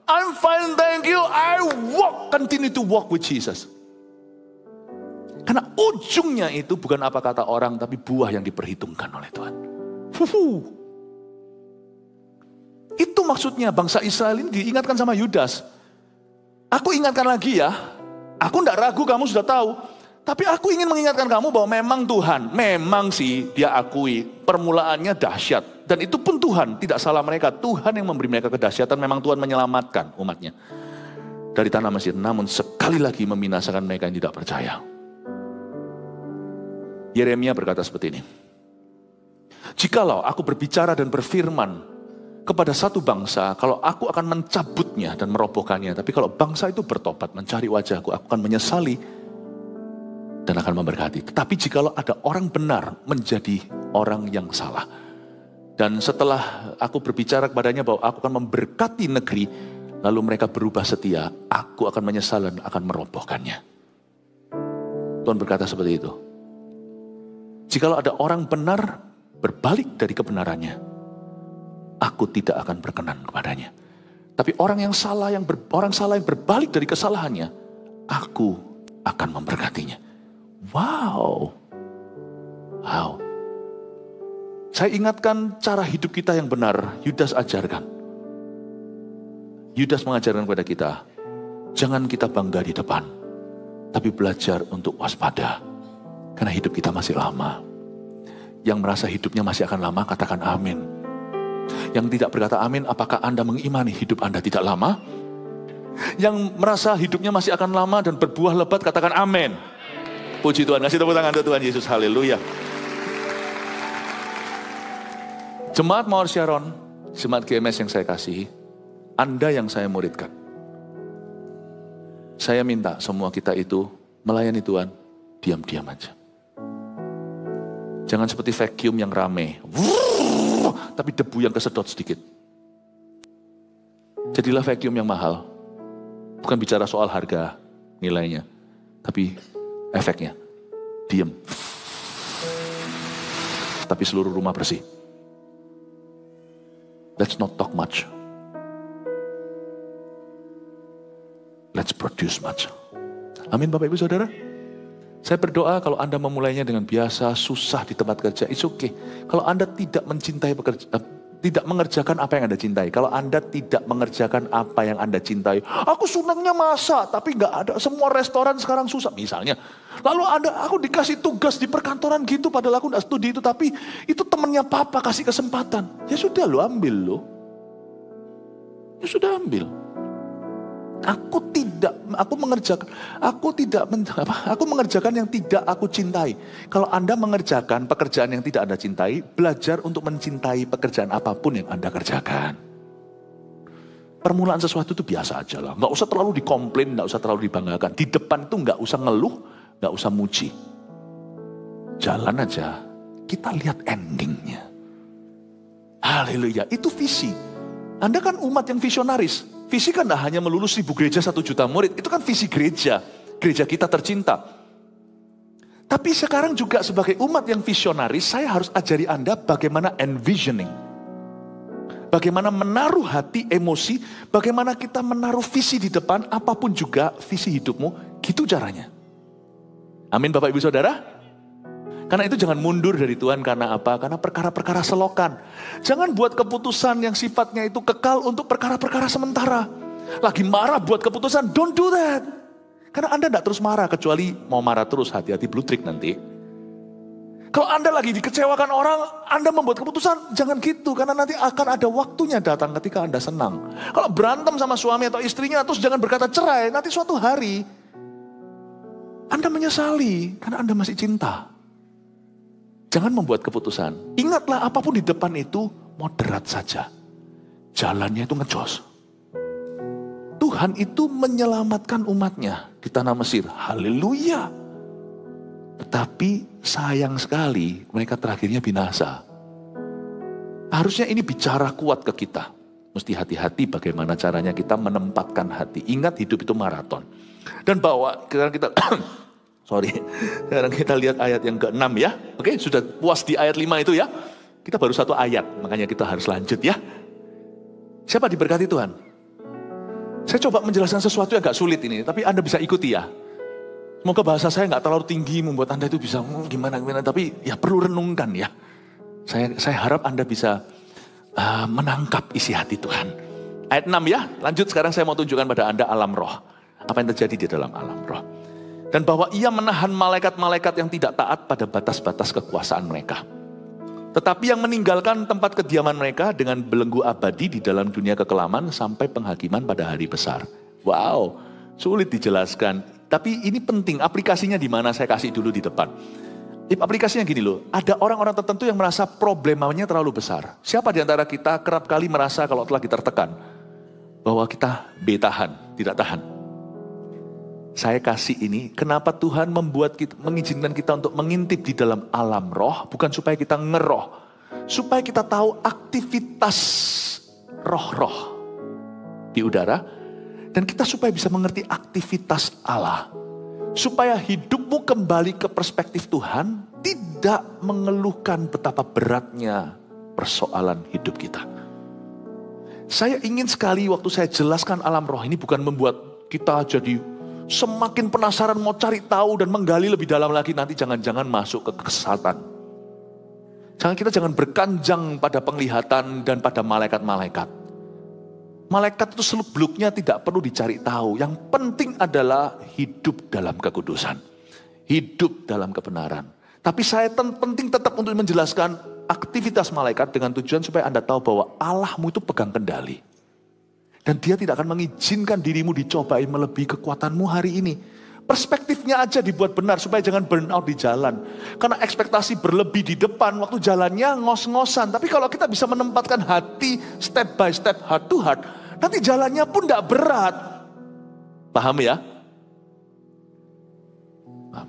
I'm fine, thank you. I continue to walk with Jesus. Karena ujungnya itu bukan apa kata orang, tapi buah yang diperhitungkan oleh Tuhan. Itu maksudnya bangsa Israel ini diingatkan sama Yudas. Aku ingatkan lagi ya. Aku tidak ragu, kamu sudah tahu. Tapi aku ingin mengingatkan kamu bahwa memang Tuhan. Memang sih dia akui permulaannya dahsyat. Dan itu pun Tuhan, tidak salah mereka. Tuhan yang memberi mereka kedahsyatan. Memang Tuhan menyelamatkan umatnya dari tanah Mesir. Namun sekali lagi membinasakan mereka yang tidak percaya. Yeremia berkata seperti ini. Jikalau aku berbicara dan berfirman kepada satu bangsa, kalau aku akan mencabutnya dan merobohkannya. Tapi kalau bangsa itu bertobat, mencari wajahku, aku akan menyesali dan akan memberkati. Tetapi jikalau ada orang benar menjadi orang yang salah. Dan setelah aku berbicara kepadanya bahwa aku akan memberkati negeri, lalu mereka berubah setia, aku akan menyesal dan akan merobohkannya. Tuhan berkata seperti itu. Jikalau ada orang benar berbalik dari kebenarannya, aku tidak akan berkenan kepadanya. Tapi orang salah yang berbalik dari kesalahannya, aku akan memberkatinya. Wow. Saya ingatkan cara hidup kita yang benar, Yudas ajarkan. Yudas mengajarkan kepada kita, jangan kita bangga di depan, tapi belajar untuk waspada. Karena hidup kita masih lama. Yang merasa hidupnya masih akan lama, katakan amin. Yang tidak berkata amin, apakah Anda mengimani hidup Anda tidak lama? Yang merasa hidupnya masih akan lama dan berbuah lebat, katakan amin. Puji Tuhan, kasih tepuk tangan untuk Tuhan Yesus, haleluya. Jemaat Mawar Sharon, jemaat GMS yang saya kasihi, Anda yang saya muridkan. Saya minta semua kita itu melayani Tuhan, diam-diam aja. Jangan seperti vacuum yang rame, tapi debu yang kesedot sedikit. Jadilah vacuum yang mahal. Bukan bicara soal harga nilainya, tapi efeknya. Diam. Tapi seluruh rumah bersih. Let's not talk much. Let's produce much. Amin Bapak Ibu Saudara. Saya berdoa kalau Anda memulainya dengan biasa, susah di tempat kerja, it's okay. Kalau Anda tidak mencintai tidak mengerjakan apa yang Anda cintai. Kalau Anda tidak mengerjakan apa yang Anda cintai. Aku senangnya masak, tapi nggak ada. Semua restoran sekarang susah, misalnya. Lalu aku dikasih tugas di perkantoran gitu, padahal aku nggak studi itu. Tapi itu temennya papa kasih kesempatan. Ya sudah lo ambil lo. Ya sudah ambil. Aku mengerjakan yang tidak aku cintai. Kalau Anda mengerjakan pekerjaan yang tidak Anda cintai, belajar untuk mencintai pekerjaan apapun yang Anda kerjakan. Permulaan sesuatu itu biasa aja lah. Nggak usah terlalu dikomplain, nggak usah terlalu dibanggakan. Di depan itu nggak usah ngeluh, nggak usah muji. Jalan aja, kita lihat endingnya. Haleluya, itu visi. Anda kan umat yang visionaris. Visi kan tidak hanya melulu 1000 gereja 1 juta murid. Itu kan visi gereja. Gereja kita tercinta. Tapi sekarang juga sebagai umat yang visionaris, saya harus ajari Anda bagaimana envisioning. Bagaimana menaruh hati, emosi. Bagaimana kita menaruh visi di depan. Apapun juga visi hidupmu. Gitu caranya. Amin Bapak Ibu Saudara. Karena itu jangan mundur dari Tuhan karena apa? Karena perkara-perkara selokan. Jangan buat keputusan yang sifatnya itu kekal untuk perkara-perkara sementara. Lagi marah buat keputusan, don't do that. Karena Anda tidak terus marah, kecuali mau marah terus, hati-hati blue trick nanti. Kalau Anda lagi dikecewakan orang, Anda membuat keputusan, jangan gitu. Karena nanti akan ada waktunya datang ketika Anda senang. Kalau berantem sama suami atau istrinya, terus jangan berkata cerai. Nanti suatu hari, Anda menyesali karena Anda masih cinta. Jangan membuat keputusan. Ingatlah apapun di depan itu moderat saja. Jalannya itu ngejos. Tuhan itu menyelamatkan umatnya di tanah Mesir. Haleluya. Tetapi sayang sekali mereka terakhirnya binasa. Harusnya ini bicara kuat ke kita. Mesti hati-hati bagaimana caranya kita menempatkan hati. Ingat hidup itu maraton. Dan sekarang kita lihat ayat yang ke-6 ya. Oke, sudah puas di ayat 5 itu ya. Kita baru 1 ayat, makanya kita harus lanjut ya. Siapa diberkati Tuhan? Saya coba menjelaskan sesuatu yang agak sulit ini, tapi Anda bisa ikuti ya. Semoga bahasa saya nggak terlalu tinggi membuat Anda itu bisa gimana, tapi ya perlu renungkan ya. Saya harap Anda bisa menangkap isi hati Tuhan. Ayat 6 ya, lanjut sekarang saya mau tunjukkan pada Anda alam roh. Apa yang terjadi di dalam alam roh. Dan bahwa ia menahan malaikat-malaikat yang tidak taat pada batas-batas kekuasaan mereka. Tetapi yang meninggalkan tempat kediaman mereka dengan belenggu abadi di dalam dunia kekelaman sampai penghakiman pada hari besar. Wow, sulit dijelaskan. Tapi ini penting, aplikasinya di mana saya kasih dulu di depan. Aplikasinya gini loh, ada orang-orang tertentu yang merasa problemanya terlalu besar. Siapa di antara kita kerap kali merasa kalau telah tertekan, bahwa kita betahan, tidak tahan. Saya kasih ini, kenapa Tuhan mengizinkan kita untuk mengintip di dalam alam roh, bukan supaya kita ngeroh, supaya kita tahu aktivitas roh-roh. di udara. Dan kita supaya bisa mengerti aktivitas Allah. Supaya hidupmu kembali ke perspektif Tuhan, tidak mengeluhkan betapa beratnya persoalan hidup kita. Saya ingin sekali waktu saya jelaskan alam roh ini bukan membuat kita jadi semakin penasaran mau cari tahu dan menggali lebih dalam lagi, nanti jangan-jangan masuk ke kesesatan. Kita jangan berkanjang pada penglihatan dan pada malaikat-malaikat. Malaikat itu seluk-beluknya tidak perlu dicari tahu. Yang penting adalah hidup dalam kekudusan. Hidup dalam kebenaran. Tapi saya penting tetap untuk menjelaskan aktivitas malaikat dengan tujuan supaya Anda tahu bahwa Allahmu itu pegang kendali. Dan Dia tidak akan mengizinkan dirimu dicobai melebihi kekuatanmu hari ini. Perspektifnya aja dibuat benar supaya jangan burn out di jalan. Karena ekspektasi berlebih di depan waktu jalannya ngos-ngosan. Tapi kalau kita bisa menempatkan hati step by step, heart to heart, nanti jalannya pun tidak berat. Paham ya? Paham.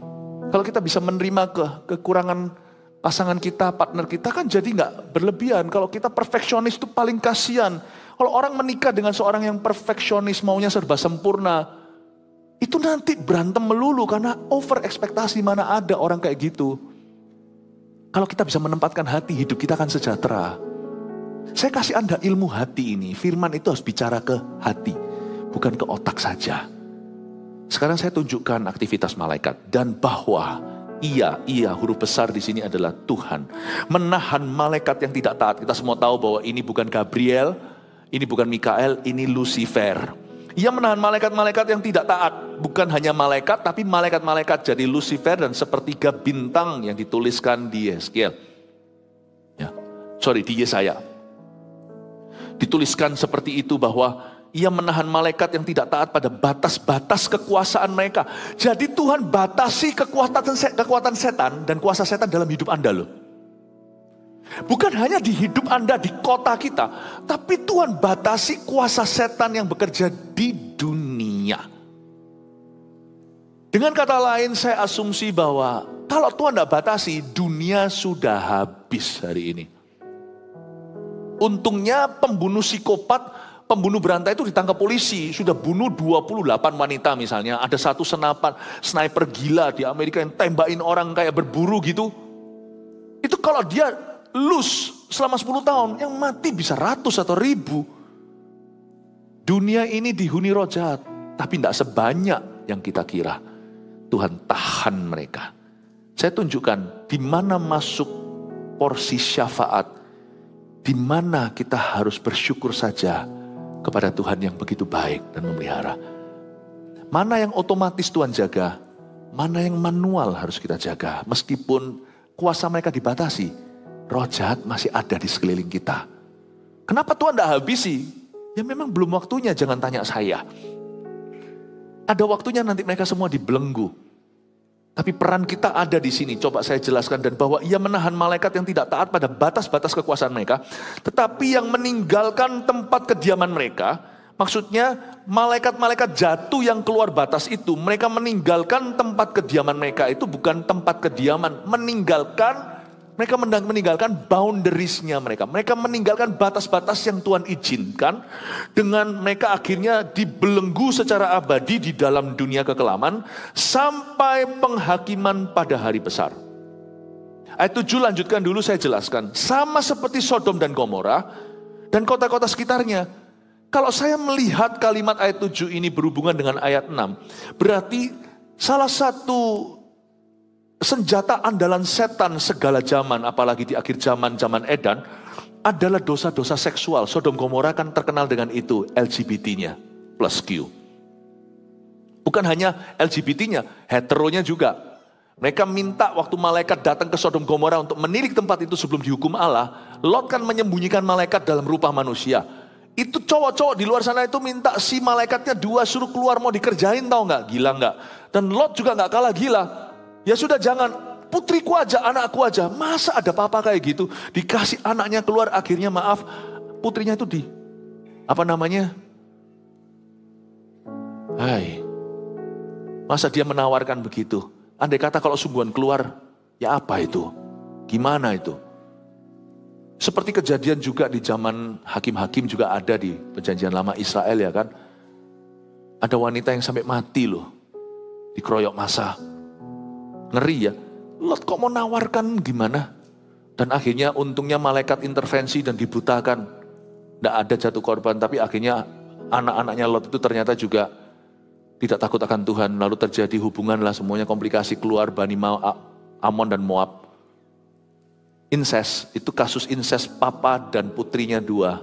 Kalau kita bisa menerima kekurangan pasangan kita, partner kita, kan jadi nggak berlebihan. Kalau kita perfeksionis itu paling kasihan. Kalau orang menikah dengan seorang yang perfeksionis, maunya serba sempurna, itu nanti berantem melulu karena over ekspektasi. Mana ada orang kayak gitu. Kalau kita bisa menempatkan hati, hidup kita akan sejahtera. Saya kasih Anda ilmu hati ini. Firman itu harus bicara ke hati, bukan ke otak saja. Sekarang saya tunjukkan aktivitas malaikat. Dan bahwa Ia huruf besar di sini adalah Tuhan. Menahan malaikat yang tidak taat. Kita semua tahu bahwa ini bukan Gabriel, ini bukan Mikael, ini Lucifer. Ia menahan malaikat-malaikat yang tidak taat. Bukan hanya malaikat, tapi malaikat-malaikat jadi Lucifer dan sepertiga bintang yang dituliskan di Yeskiel. Di Yesaya. Dituliskan seperti itu bahwa Ia menahan malaikat yang tidak taat pada batas-batas kekuasaan mereka. Jadi Tuhan batasi kekuatan setan dan kuasa setan dalam hidup Anda loh. Bukan hanya di hidup Anda, di kota kita. Tapi Tuhan batasi kuasa setan yang bekerja di dunia. Dengan kata lain saya asumsi bahwa kalau Tuhan tidak batasi, dunia sudah habis hari ini. Untungnya pembunuh psikopat, pembunuh berantai itu ditangkap polisi. Sudah bunuh 28 wanita misalnya. Ada satu sniper gila di Amerika yang tembakin orang kayak berburu gitu. Itu kalau dia lose selama 10 tahun, yang mati bisa ratus atau ribu. Dunia ini dihuni roh jahat, tapi tidak sebanyak yang kita kira. Tuhan tahan mereka. Saya tunjukkan di mana masuk porsi syafaat, di mana kita harus bersyukur saja kepada Tuhan yang begitu baik dan memelihara. Mana yang otomatis Tuhan jaga, mana yang manual harus kita jaga. Meskipun kuasa mereka dibatasi, roh jahat masih ada di sekeliling kita. Kenapa Tuhan tidak habisi? Ya memang belum waktunya, jangan tanya saya. Ada waktunya nanti mereka semua dibelenggu. Tapi peran kita ada di sini. Coba saya jelaskan. Dan bahwa Ia menahan malaikat yang tidak taat pada batas-batas kekuasaan mereka. Tetapi yang meninggalkan tempat kediaman mereka. Maksudnya malaikat-malaikat jatuh yang keluar batas itu. Mereka meninggalkan tempat kediaman mereka. Itu bukan tempat kediaman. Mereka meninggalkan boundariesnya mereka. Mereka meninggalkan batas-batas yang Tuhan izinkan. Dengan mereka akhirnya dibelenggu secara abadi di dalam dunia kekelaman. Sampai penghakiman pada hari besar. Ayat 7 lanjutkan dulu, saya jelaskan. Sama seperti Sodom dan Gomora. Dan kota-kota sekitarnya. Kalau saya melihat kalimat ayat 7 ini berhubungan dengan ayat 6. Berarti salah satu senjata andalan setan segala zaman, apalagi di akhir zaman Edan, adalah dosa-dosa seksual. Sodom Gomora kan terkenal dengan itu, LGBT-nya plus Q. Bukan hanya LGBT-nya, heteronya juga. Mereka minta waktu malaikat datang ke Sodom Gomora untuk menilik tempat itu sebelum dihukum Allah. Lot kan menyembunyikan malaikat dalam rupa manusia. Itu cowok-cowok di luar sana itu minta si malaikatnya 2 suruh keluar, mau dikerjain, tahu nggak? Gila nggak? Dan Lot juga nggak kalah gila. Ya sudah, jangan, putriku aja, anakku aja. Masa ada papa kayak gitu? Dikasih anaknya keluar, akhirnya maaf, putrinya itu masa dia menawarkan begitu? Andai kata kalau sungguhan keluar, ya apa itu? Gimana itu? Seperti kejadian juga di zaman hakim-hakim juga ada di perjanjian lama Israel ya kan. Ada wanita yang sampai mati loh. Dikeroyok massa. Ngeri ya. Lot kok mau nawarkan gimana? Dan akhirnya untungnya malaikat intervensi dan dibutakan. Tidak ada jatuh korban, tapi akhirnya anak-anaknya Lot itu ternyata juga tidak takut akan Tuhan. Lalu terjadi hubungan lah, semuanya komplikasi, keluar Bani Amon dan Moab. Incest, itu kasus incest papa dan putrinya dua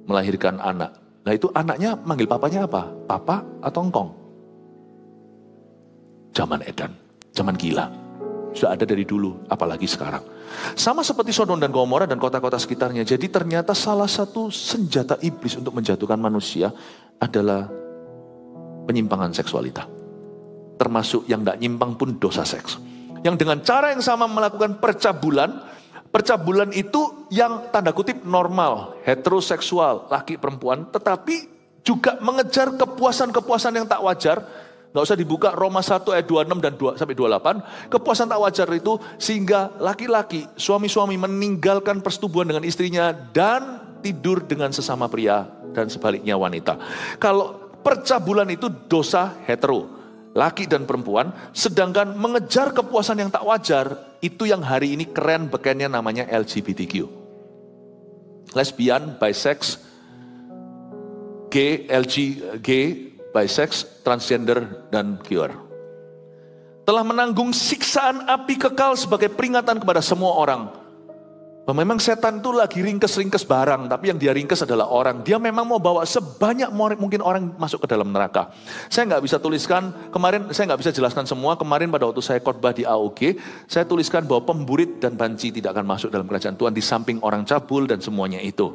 melahirkan anak. Nah itu anaknya manggil papanya apa? Papa atau engkong? Zaman edan, zaman gila. Sudah ada dari dulu, apalagi sekarang. Sama seperti Sodom dan Gomora dan kota-kota sekitarnya. Jadi ternyata salah satu senjata iblis untuk menjatuhkan manusia adalah penyimpangan seksualita. Termasuk yang gak nyimpang pun dosa seks. Yang dengan cara yang sama melakukan percabulan. Percabulan itu yang tanda kutip normal, heteroseksual, laki perempuan. Tetapi juga mengejar kepuasan-kepuasan yang tak wajar. Gak usah dibuka Roma 1 ayat 26 dan 2-28. Kepuasan tak wajar itu sehingga laki-laki, suami-suami meninggalkan persetubuhan dengan istrinya dan tidur dengan sesama pria dan sebaliknya wanita. Kalau percabulan itu dosa hetero. Laki dan perempuan, sedangkan mengejar kepuasan yang tak wajar, itu yang hari ini keren bekennya namanya LGBTQ. Lesbian, bisex, gay, bisex, transgender, dan queer. Telah menanggung siksaan api kekal sebagai peringatan kepada semua orang. Memang setan itu lagi ringkes-ringkes barang, tapi yang dia ringkes adalah orang. Dia memang mau bawa sebanyak mungkin orang masuk ke dalam neraka. Saya nggak bisa tuliskan, kemarin saya nggak bisa jelaskan semua. Kemarin pada waktu saya khotbah di AOG, saya tuliskan bahwa pemburit dan banci tidak akan masuk dalam kerajaan Tuhan di samping orang cabul dan semuanya itu.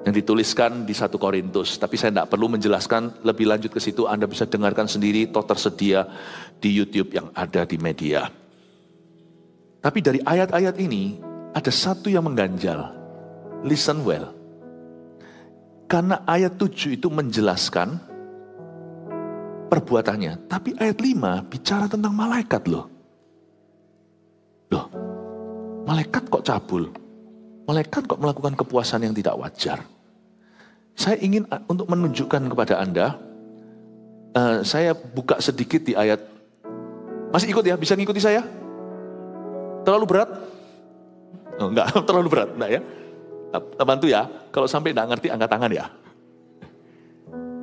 Yang dituliskan di 1 Korintus. Tapi saya tidak perlu menjelaskan lebih lanjut ke situ. Anda bisa dengarkan sendiri, toh tersedia di YouTube yang ada di media. Tapi dari ayat-ayat ini, ada satu yang mengganjal. Listen well. Karena ayat 7 itu menjelaskan perbuatannya. Tapi ayat 5 bicara tentang malaikat loh. Loh, malaikat kok cabul? Malaikat kok melakukan kepuasan yang tidak wajar? Saya ingin untuk menunjukkan kepada Anda, saya buka sedikit di ayat, masih ikut ya? Bisa ngikuti saya? Terlalu berat? Oh, enggak, terlalu berat, enggak ya? Bantu ya, kalau sampai enggak ngerti angkat tangan ya.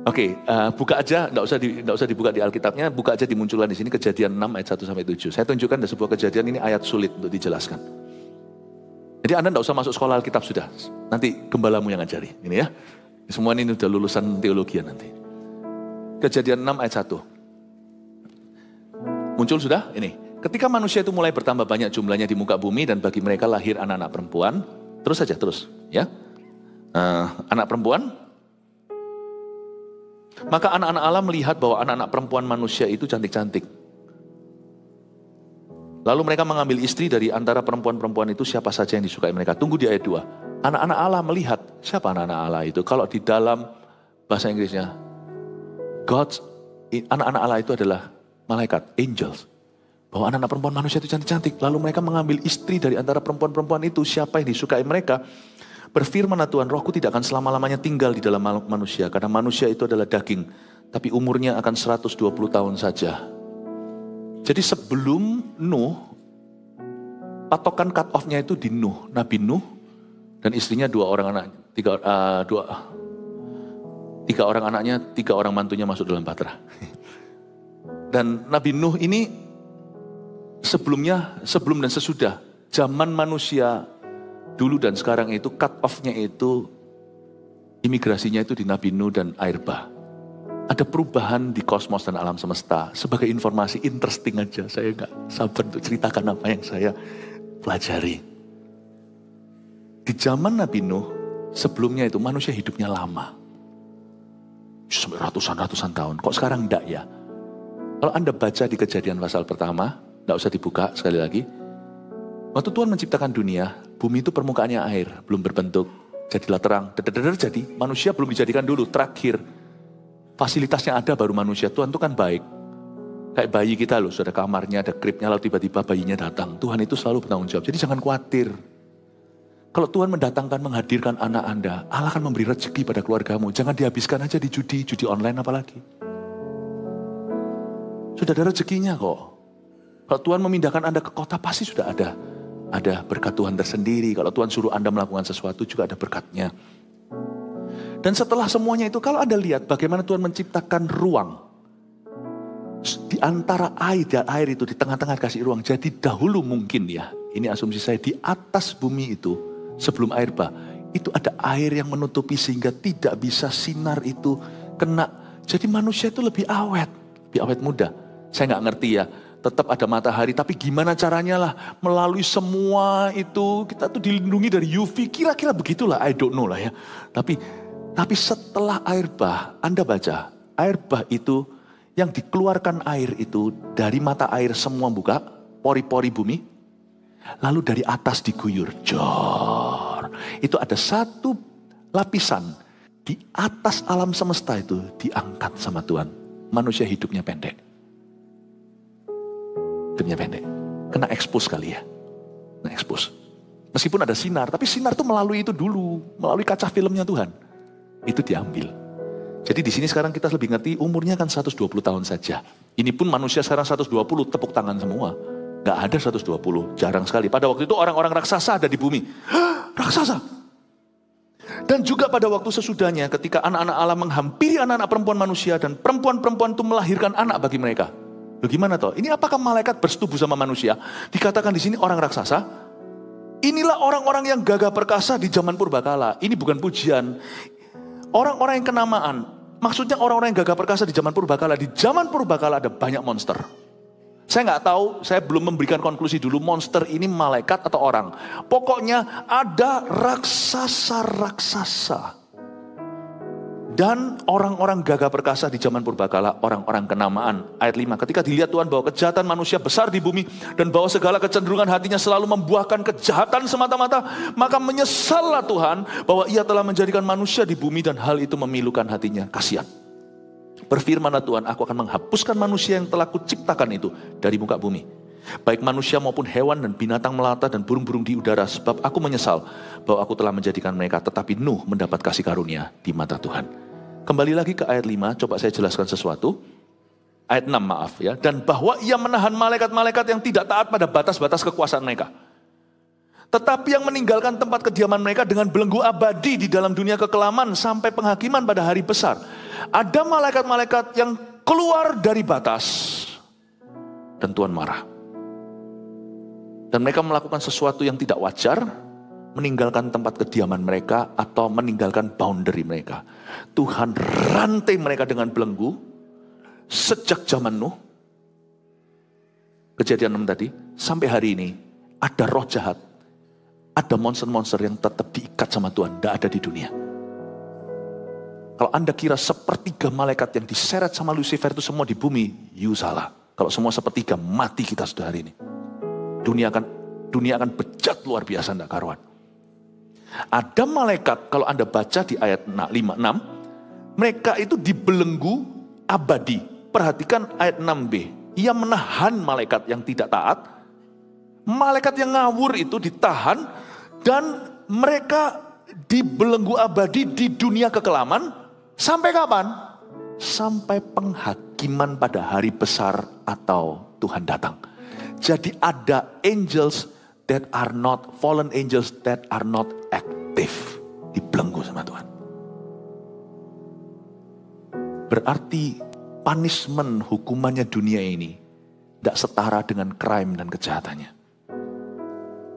Oke, buka aja, enggak usah dibuka di Alkitabnya, buka aja dimunculkan di sini Kejadian 6 ayat 1-7. Saya tunjukkan ada sebuah kejadian, ini ayat sulit untuk dijelaskan. Jadi Anda enggak usah masuk sekolah Alkitab sudah, nanti gembalamu yang ngajari, ini ya. Semua ini udah lulusan teologi nanti. Kejadian 6 ayat 1. Muncul sudah? Ini. Ketika manusia itu mulai bertambah banyak jumlahnya di muka bumi dan bagi mereka lahir anak-anak perempuan, terus ya, anak perempuan, maka anak-anak Allah melihat bahwa anak-anak perempuan manusia itu cantik-cantik. Lalu mereka mengambil istri dari antara perempuan-perempuan itu siapa saja yang disukai mereka. Tunggu di ayat 2. Anak-anak Allah melihat, siapa anak-anak Allah itu? Kalau di dalam bahasa Inggrisnya, anak-anak Allah itu adalah malaikat, angels. Bahwa anak-anak perempuan manusia itu cantik-cantik. Lalu mereka mengambil istri dari antara perempuan-perempuan itu. Siapa yang disukai mereka? Berfirmanlah Tuhan, rohku tidak akan selama-lamanya tinggal di dalam manusia. Karena manusia itu adalah daging. Tapi umurnya akan 120 tahun saja. Jadi sebelum Nuh, patokan cut off-nya itu di Nuh. Nabi Nuh dan istrinya 2 orang anak. 3 orang anaknya, 3 orang mantunya masuk dalam Batra. Dan Nabi Nuh ini sebelum dan sesudah, zaman manusia dulu dan sekarang itu cut off-nya itu, imigrasinya itu di Nabi Nuh dan air bah. Ada perubahan di kosmos dan alam semesta. Sebagai informasi interesting aja, saya gak sabar untuk ceritakan apa yang saya pelajari. Di zaman Nabi Nuh, sebelumnya itu manusia hidupnya lama. Sampai ratusan tahun. Kok sekarang enggak ya? Kalau Anda baca di Kejadian pasal pertama, tidak usah dibuka sekali lagi. Waktu Tuhan menciptakan dunia, bumi itu permukaannya air, belum berbentuk. Jadilah terang, jadi manusia belum dijadikan dulu, terakhir. Fasilitasnya ada baru manusia. Tuhan itu kan baik. Kayak bayi kita loh, sudah ada kamarnya, ada kribnya, lalu tiba-tiba bayinya datang. Tuhan itu selalu bertanggung jawab. Jadi jangan khawatir. Kalau Tuhan mendatangkan, menghadirkan anak Anda, Allah akan memberi rezeki pada keluargamu. Jangan dihabiskan aja di judi online apalagi. Sudah ada rezekinya kok. Kalau Tuhan memindahkan Anda ke kota, pasti sudah ada. Ada berkat Tuhan tersendiri. Kalau Tuhan suruh Anda melakukan sesuatu, juga ada berkatnya. Dan setelah semuanya itu, kalau Anda lihat bagaimana Tuhan menciptakan ruang. Di antara air dan air itu, di tengah-tengah kasih ruang. Jadi dahulu mungkin ya, ini asumsi saya, di atas bumi itu, sebelum air bah, itu ada air yang menutupi sehingga tidak bisa sinar itu kena. Jadi manusia itu lebih awet muda. Saya nggak ngerti ya, tetap ada matahari, tapi gimana caranya lah, melalui semua itu, kita tuh dilindungi dari UV, kira-kira begitulah, I don't know lah ya. Tapi setelah air bah, Anda baca, air bah itu, yang dikeluarkan air itu, dari mata air semua buka, pori-pori bumi, lalu dari atas diguyur, jor. Itu ada satu lapisan, di atas alam semesta itu, diangkat sama Tuhan. Manusia hidupnya pendek. Kena expose kali ya. Kena expose. Meskipun ada sinar, tapi sinar itu melalui itu dulu. Melalui kaca filmnya Tuhan. Itu diambil. Jadi di sini sekarang kita lebih ngerti umurnya kan 120 tahun saja. Ini pun manusia sekarang 120, tepuk tangan semua. Gak ada 120, jarang sekali. Pada waktu itu orang-orang raksasa ada di bumi. Raksasa. Dan juga pada waktu sesudahnya ketika anak-anak Allah menghampiri anak-anak perempuan manusia. Dan perempuan-perempuan itu melahirkan anak bagi mereka. Bagaimana toh? Ini apakah malaikat bersetubuh sama manusia? Dikatakan di sini orang raksasa. Inilah orang-orang yang gagah perkasa di zaman purbakala. Ini bukan pujian. Orang-orang yang kenamaan. Maksudnya orang-orang yang gagah perkasa di zaman purbakala. Di zaman purbakala ada banyak monster. Saya nggak tahu, saya belum memberikan konklusi dulu monster ini malaikat atau orang. Pokoknya ada raksasa-raksasa. Dan orang-orang gagah perkasa di zaman purbakala, orang-orang kenamaan. Ayat 5, ketika dilihat Tuhan bahwa kejahatan manusia besar di bumi, dan bahwa segala kecenderungan hatinya selalu membuahkan kejahatan semata-mata, maka menyesallah Tuhan bahwa ia telah menjadikan manusia di bumi dan hal itu memilukan hatinya. Kasihan. Berfirmanlah Tuhan, aku akan menghapuskan manusia yang telah kuciptakan itu dari muka bumi. Baik manusia maupun hewan dan binatang melata dan burung-burung di udara. Sebab aku menyesal bahwa aku telah menjadikan mereka. Tetapi Nuh mendapat kasih karunia di mata Tuhan. Kembali lagi ke ayat 5, coba saya jelaskan sesuatu. Ayat 6 maaf ya. Dan bahwa ia menahan malaikat-malaikat yang tidak taat pada batas-batas kekuasaan mereka. Tetapi yang meninggalkan tempat kediaman mereka dengan belenggu abadi di dalam dunia kekelaman sampai penghakiman pada hari besar. Ada malaikat-malaikat yang keluar dari batas. Dan Tuhan marah. Dan mereka melakukan sesuatu yang tidak wajar, meninggalkan tempat kediaman mereka atau meninggalkan boundary mereka. Tuhan rantai mereka dengan belenggu sejak zaman Nuh. Kejadian 6 tadi, sampai hari ini ada roh jahat, ada monster-monster yang tetap diikat sama Tuhan, tidak ada di dunia. Kalau Anda kira sepertiga malaikat yang diseret sama Lucifer itu semua di bumi, you salah. Kalau semua sepertiga, mati kita sudah hari ini. Dunia akan bejat luar biasa, tidak karuan. Ada malaikat, kalau Anda baca di ayat 5-6, mereka itu dibelenggu abadi. Perhatikan ayat 6b. Ia menahan malaikat yang tidak taat. Malaikat yang ngawur itu ditahan. Dan mereka dibelenggu abadi di dunia kekelaman. Sampai kapan? Sampai penghakiman pada hari besar atau Tuhan datang. Jadi ada angels that are not, fallen angels that are not active. Dibelenggu sama Tuhan. Berarti punishment hukumannya dunia ini tidak setara dengan crime dan kejahatannya.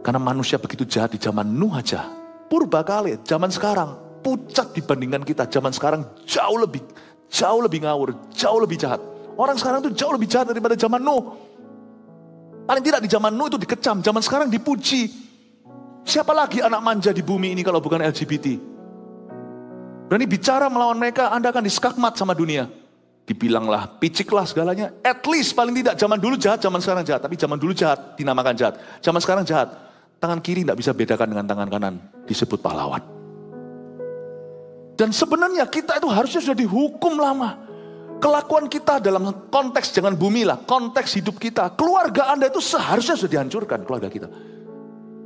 Karena manusia begitu jahat di zaman Nuh aja. Purbakala, zaman sekarang pucat dibandingkan kita. Zaman sekarang jauh lebih ngawur, jauh lebih jahat. Orang sekarang tuh jauh lebih jahat daripada zaman Nuh. Paling tidak di zaman Nuh itu dikecam, zaman sekarang dipuji. Siapa lagi anak manja di bumi ini kalau bukan LGBT? Berani bicara melawan mereka, Anda akan diskakmat sama dunia. Dibilanglah, piciklah segalanya. At least paling tidak zaman dulu jahat, zaman sekarang jahat. Tapi zaman dulu jahat, dinamakan jahat. Zaman sekarang jahat. Tangan kiri tidak bisa bedakan dengan tangan kanan, disebut pahlawan. Dan sebenarnya kita itu harusnya sudah dihukum lama. Kelakuan kita dalam konteks jangan bumi lah, konteks hidup kita. Keluarga Anda itu seharusnya sudah dihancurkan, keluarga kita.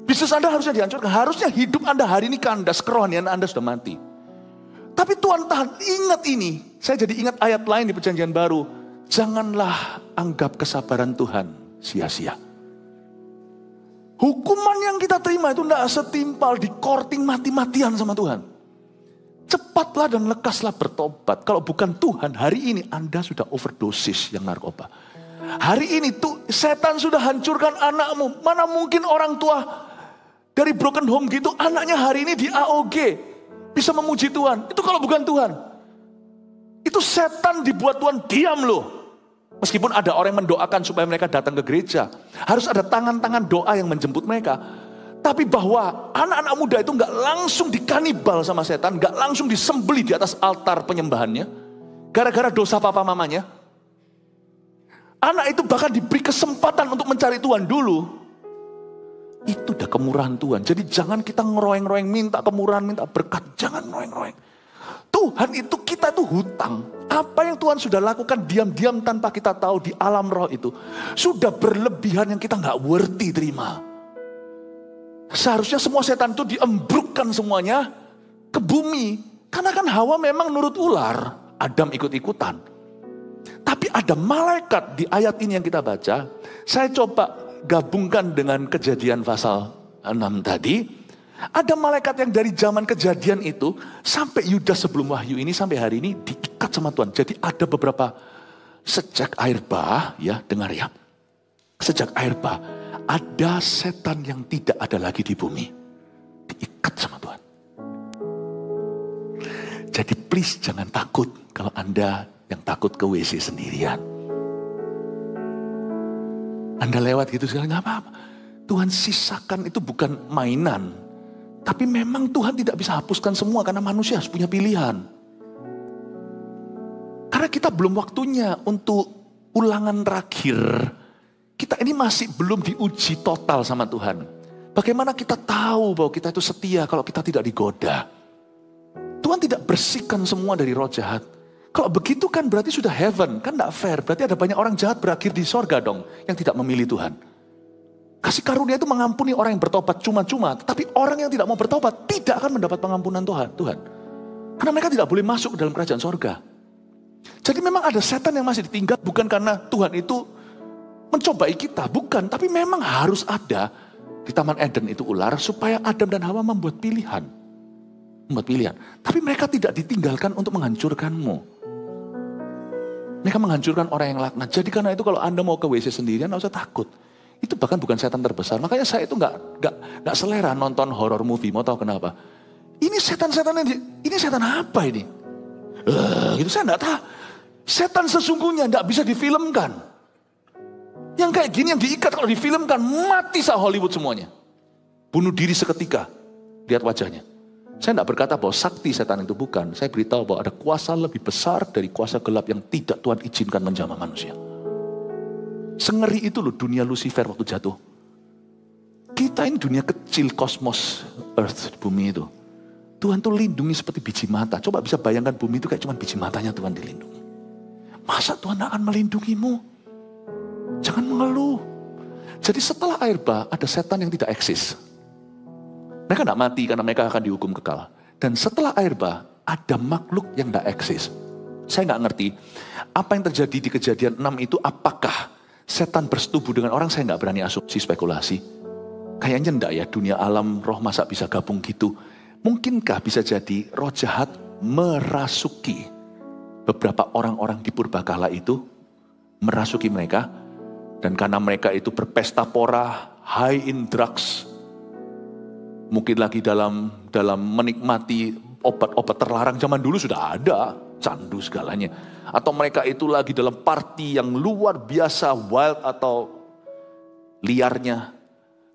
Bisnis Anda harusnya dihancurkan. Harusnya hidup Anda hari ini kandas, kerohanian Anda sudah mati. Tapi Tuhan tahan, ingat ini. Saya jadi ingat ayat lain di Perjanjian Baru. Janganlah anggap kesabaran Tuhan sia-sia. Hukuman yang kita terima itu tidak setimpal di korting mati-matian sama Tuhan. Cepatlah dan lekaslah bertobat. Kalau bukan Tuhan, hari ini Anda sudah overdosis yang narkoba. Hari ini tuh setan sudah hancurkan anakmu. Mana mungkin orang tua dari broken home gitu, anaknya hari ini di AOG bisa memuji Tuhan. Itu kalau bukan Tuhan. Itu setan dibuat Tuhan diam loh. Meskipun ada orang yang mendoakan supaya mereka datang ke gereja. Harus ada tangan-tangan doa yang menjemput mereka. Tapi bahwa anak-anak muda itu gak langsung dikanibal sama setan. Gak langsung disembelih di atas altar penyembahannya. Gara-gara dosa papa mamanya. Anak itu bahkan diberi kesempatan untuk mencari Tuhan dulu. Itu udah kemurahan Tuhan. Jadi jangan kita ngeroeng-roeng minta kemurahan, minta berkat. Jangan ngeroeng-roeng. Tuhan itu kita tuh hutang. Apa yang Tuhan sudah lakukan diam-diam tanpa kita tahu di alam roh itu. Sudah berlebihan yang kita gak worthy terima. Seharusnya semua setan itu diembrukkan semuanya ke bumi. Karena kan Hawa memang nurut ular. Adam ikut-ikutan. Tapi ada malaikat di ayat ini yang kita baca. Saya coba gabungkan dengan Kejadian pasal 6 tadi. Ada malaikat yang dari zaman Kejadian itu sampai Yudas sebelum Wahyu ini sampai hari ini diikat sama Tuhan. Jadi ada beberapa sejak air bah, ya dengar ya. Sejak air bah ada setan yang tidak ada lagi di bumi. Diikat sama Tuhan. Jadi please jangan takut kalau Anda yang takut ke WC sendirian. Anda lewat gitu sekali, gak apa-apa. Tuhan sisakan itu bukan mainan. Tapi memang Tuhan tidak bisa hapuskan semua karena manusia harus punya pilihan. Karena kita belum waktunya untuk ulangan terakhir. Kita ini masih belum diuji total sama Tuhan. Bagaimana kita tahu bahwa kita itu setia kalau kita tidak digoda. Tuhan tidak bersihkan semua dari roh jahat. Kalau begitu kan berarti sudah heaven, kan tidak fair. Berarti ada banyak orang jahat berakhir di sorga dong yang tidak memilih Tuhan. Kasih karunia itu mengampuni orang yang bertobat cuma-cuma. Tetapi orang yang tidak mau bertobat tidak akan mendapat pengampunan Tuhan. Karena mereka tidak boleh masuk ke dalam kerajaan sorga. Jadi memang ada setan yang masih ditinggal. Bukan karena Tuhan itu mencobai kita. Bukan. Tapi memang harus ada di Taman Eden itu ular. Supaya Adam dan Hawa membuat pilihan. Tapi mereka tidak ditinggalkan untuk menghancurkanmu. Mereka menghancurkan orang yang laknat. Jadi karena itu kalau Anda mau ke WC sendirian, tidak usah takut. Itu bahkan bukan setan terbesar. Makanya saya itu nggak selera nonton horror movie. Mau tahu kenapa? Ini setan-setan ini setan apa ini? Gitu saya nggak tahu. Setan sesungguhnya nggak bisa difilmkan. Yang kayak gini yang diikat kalau difilmkan mati sah Hollywood semuanya. Bunuh diri seketika. Lihat wajahnya. Saya tidak berkata bahwa sakti setan itu bukan. Saya beritahu bahwa ada kuasa lebih besar dari kuasa gelap yang tidak Tuhan izinkan menjamah manusia. Sengeri itu loh dunia Lucifer waktu jatuh. Kita ini dunia kecil, kosmos, earth, bumi itu. Tuhan tuh lindungi seperti biji mata. Coba bisa bayangkan bumi itu kayak cuma biji matanya Tuhan dilindungi. Masa Tuhan akan melindungimu? Jangan mengeluh. Jadi setelah air bah ada setan yang tidak eksis. Mereka tidak mati karena mereka akan dihukum kekal. Dan setelah air bah ada makhluk yang tidak eksis. Saya nggak ngerti apa yang terjadi di Kejadian 6 itu apakah setan bersetubuh dengan orang, saya nggak berani asumsi spekulasi. Kayaknya enggak ya, dunia alam roh masa bisa gabung gitu. Mungkinkah bisa jadi roh jahat merasuki beberapa orang-orang di purbakala itu, merasuki mereka, dan karena mereka itu berpesta pora, high in drugs, mungkin lagi dalam menikmati obat-obat terlarang zaman dulu sudah ada, candu segalanya. Atau mereka itu lagi dalam party yang luar biasa, wild atau liarnya.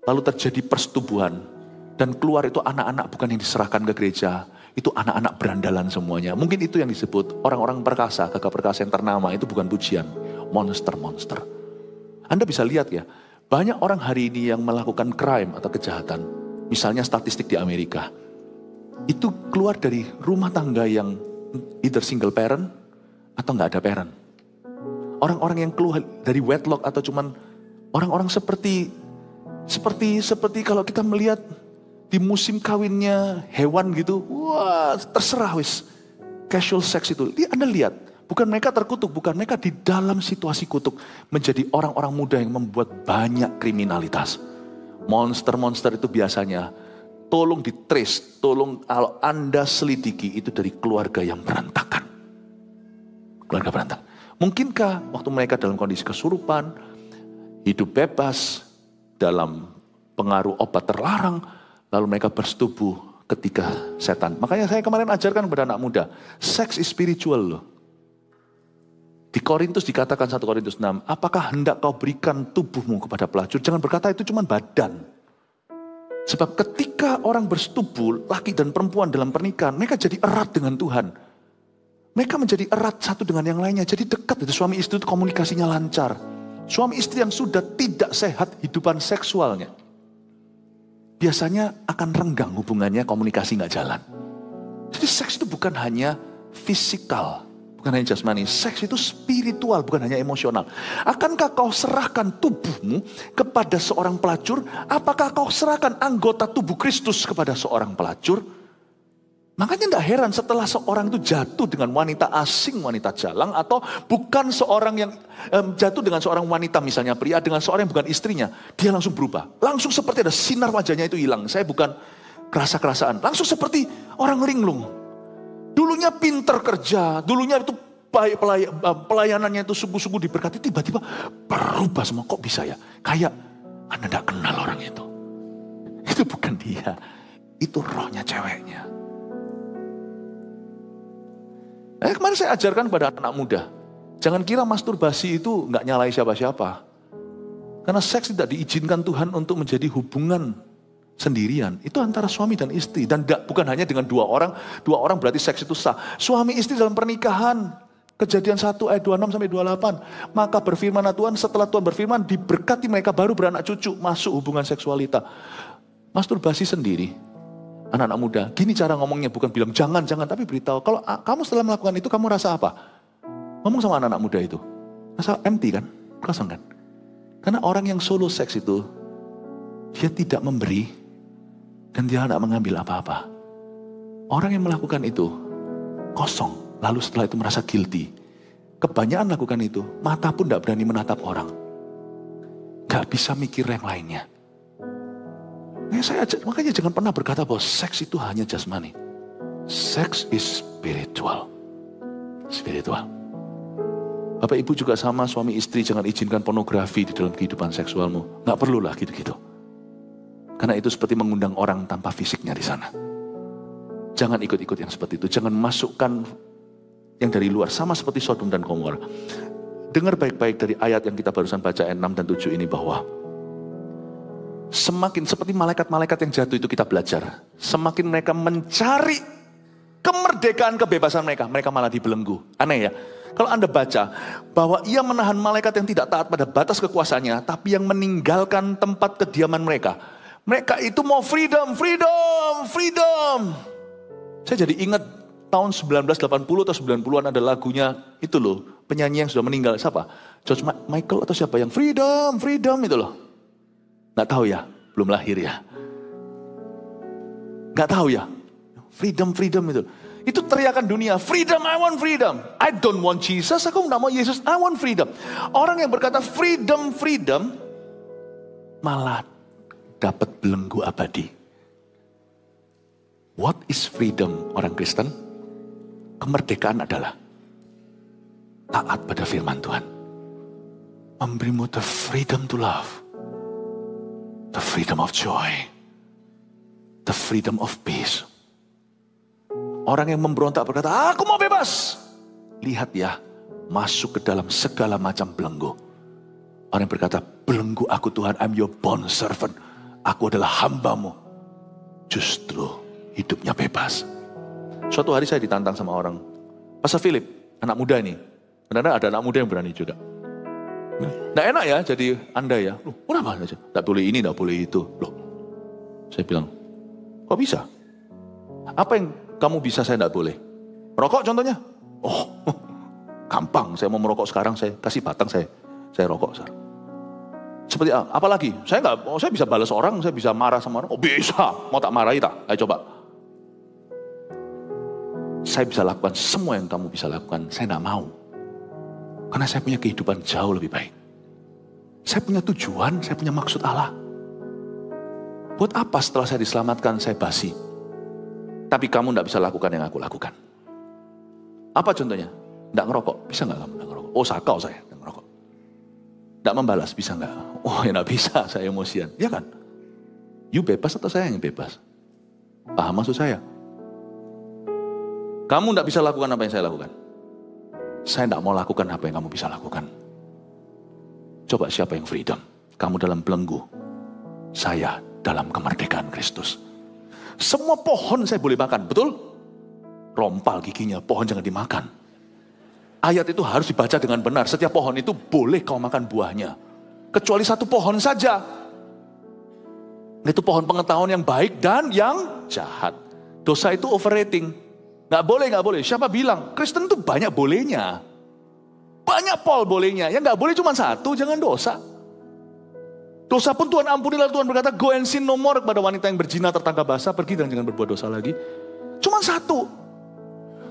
Lalu terjadi persetubuhan. Dan keluar itu anak-anak bukan yang diserahkan ke gereja. Itu anak-anak berandalan semuanya. Mungkin itu yang disebut orang-orang perkasa, gagah perkasa yang ternama. Itu bukan pujian. Monster-monster. Anda bisa lihat ya. Banyak orang hari ini yang melakukan crime atau kejahatan. Misalnya statistik di Amerika. Itu keluar dari rumah tangga yang either single parent atau nggak ada parent. Orang-orang yang keluar dari wedlock atau cuman orang-orang seperti Seperti kalau kita melihat di musim kawinnya hewan gitu, wah terserah wis. Casual sex itu, Anda lihat, bukan mereka terkutuk, bukan mereka di dalam situasi kutuk menjadi orang-orang muda yang membuat banyak kriminalitas. Monster-monster itu biasanya, tolong di-trace, tolong kalau Anda selidiki itu dari keluarga yang berantakan. Keluarga berantakan. Mungkinkah waktu mereka dalam kondisi kesurupan, hidup bebas, dalam pengaruh obat terlarang, lalu mereka bersetubuh ketika setan. Makanya saya kemarin ajarkan kepada anak muda, seks is spiritual loh. Di Korintus dikatakan 1 Korintus 6, apakah hendak kau berikan tubuhmu kepada pelacur? Jangan berkata itu cuma badan. Sebab ketika orang bersetubuh, laki dan perempuan dalam pernikahan, mereka jadi erat dengan Tuhan. Mereka menjadi erat satu dengan yang lainnya, jadi dekat. Itu suami istri itu komunikasinya lancar. Suami istri yang sudah tidak sehat hidupan seksualnya, biasanya akan renggang hubungannya, komunikasi nggak jalan. Jadi seks itu bukan hanya fisikal, bukan hanya jasmani. Seks itu spiritual, bukan hanya emosional. Akankah kau serahkan tubuhmu kepada seorang pelacur? Apakah kau serahkan anggota tubuh Kristus kepada seorang pelacur? Makanya tidak heran setelah seorang itu jatuh dengan wanita asing, wanita jalang, atau bukan seorang yang jatuh dengan seorang wanita misalnya pria dengan seorang yang bukan istrinya, dia langsung berubah. Langsung seperti ada sinar wajahnya itu hilang. Saya bukan kerasa-kerasaan. Langsung seperti orang linglung. Dulunya pinter kerja, dulunya itu baik pelayanannya itu sungguh-sungguh diberkati, tiba-tiba berubah semua. Kok bisa ya? Kayak Anda tidak kenal orang itu. Itu bukan dia, itu rohnya ceweknya. Kemarin saya ajarkan kepada anak muda, jangan kira masturbasi itu nggak nyalai siapa-siapa. Karena seks tidak diizinkan Tuhan untuk menjadi hubungan sendirian. Itu antara suami dan istri. Dan bukan hanya dengan dua orang berarti seks itu sah. Suami istri dalam pernikahan, Kejadian 1 ayat 26 sampai 28. Maka berfirmanlah Tuhan, setelah Tuhan berfirman, diberkati mereka baru beranak cucu, masuk hubungan seksualita. Masturbasi sendiri. Anak-anak muda, gini cara ngomongnya, bukan bilang jangan, tapi beritahu. Kalau kamu setelah melakukan itu, kamu rasa apa? Ngomong sama anak-anak muda itu. Rasa empty kan? Kosong kan? Karena orang yang solo seks itu, dia tidak memberi, dan dia tidak mengambil apa-apa. Orang yang melakukan itu, kosong. Lalu setelah itu merasa guilty. Kebanyakan lakukan itu, mata pun tidak berani menatap orang. Gak bisa mikir yang lainnya. Makanya jangan pernah berkata bahwa seks itu hanya jasmani. Seks is spiritual. Spiritual. Bapak ibu juga sama, suami istri jangan izinkan pornografi di dalam kehidupan seksualmu. Gak perlulah gitu-gitu. Karena itu seperti mengundang orang tanpa fisiknya di sana. Jangan ikut-ikut yang seperti itu. Jangan masukkan yang dari luar. Sama seperti Sodom dan Gomora. Dengar baik-baik dari ayat yang kita barusan baca ayat 6 dan 7 ini bahwa semakin seperti malaikat-malaikat yang jatuh itu kita belajar. Semakin mereka mencari kemerdekaan kebebasan mereka, mereka malah dibelenggu. Aneh ya. Kalau Anda baca bahwa ia menahan malaikat yang tidak taat pada batas kekuasaannya, tapi yang meninggalkan tempat kediaman mereka. Mereka itu mau freedom. Saya jadi ingat tahun 1980 atau 90-an ada lagunya itu loh. Penyanyi yang sudah meninggal, siapa? George Michael atau siapa yang freedom itu loh. Gak tahu ya, belum lahir ya. Gak tahu ya, freedom itu. Itu teriakan dunia, freedom, I want freedom. I don't want Jesus, aku gak mau Yesus, I want freedom. Orang yang berkata freedom, malah dapat belenggu abadi. What is freedom orang Kristen? Kemerdekaan adalah taat pada firman Tuhan. Memberimu the freedom to love. The freedom of joy. The freedom of peace. Orang yang memberontak berkata, aku mau bebas. Lihat ya, masuk ke dalam segala macam belenggu. Orang yang berkata, belenggu aku Tuhan, I'm your bond servant. Aku adalah hambamu. Justru hidupnya bebas. Suatu hari saya ditantang sama orang. Pastor Philip, anak muda ini. Benar-benar ada anak muda yang berani juga. Nggak enak ya jadi Anda ya. Loh, kenapa? Nggak boleh ini, nggak boleh itu. Loh, saya bilang, kok bisa? Apa yang kamu bisa saya nggak boleh? Merokok contohnya? Oh, gampang. Saya mau merokok sekarang, saya kasih batang, saya rokok. Seperti apa lagi? Saya bisa balas orang, saya bisa marah sama orang. Oh bisa, mau tak marahi tak? Ayo coba. Saya bisa lakukan semua yang kamu bisa lakukan, saya tidak mau. Karena saya punya kehidupan jauh lebih baik. Saya punya tujuan, saya punya maksud Allah. Buat apa setelah saya diselamatkan, saya basi? Tapi kamu tidak bisa lakukan yang aku lakukan. Apa contohnya? Tidak ngerokok, bisa nggak kamu tidak ngerokok? Oh sakau saya, tidak ngerokok. Tidak membalas, bisa nggak? Oh ya tidak bisa, saya emosian. Ya kan? You bebas atau saya yang bebas? Paham maksud saya? Kamu tidak bisa lakukan apa yang saya lakukan. Saya tidak mau lakukan apa yang kamu bisa lakukan. Coba siapa yang freedom? Kamu dalam belenggu. Saya dalam kemerdekaan Kristus. Semua pohon saya boleh makan, betul? Rompal giginya, pohon jangan dimakan. Ayat itu harus dibaca dengan benar. Setiap pohon itu boleh kau makan buahnya. Kecuali satu pohon saja. Itu pohon pengetahuan yang baik dan yang jahat. Dosa itu overrating. Nggak boleh. Siapa bilang? Kristen itu banyak bolehnya. Banyak pol bolehnya. Yang nggak boleh cuma satu, jangan dosa. Dosa pun Tuhan ampuni, lalu Tuhan berkata, go and sin no more kepada wanita yang berzina tertangkap basah, pergi dan jangan berbuat dosa lagi. Cuma satu.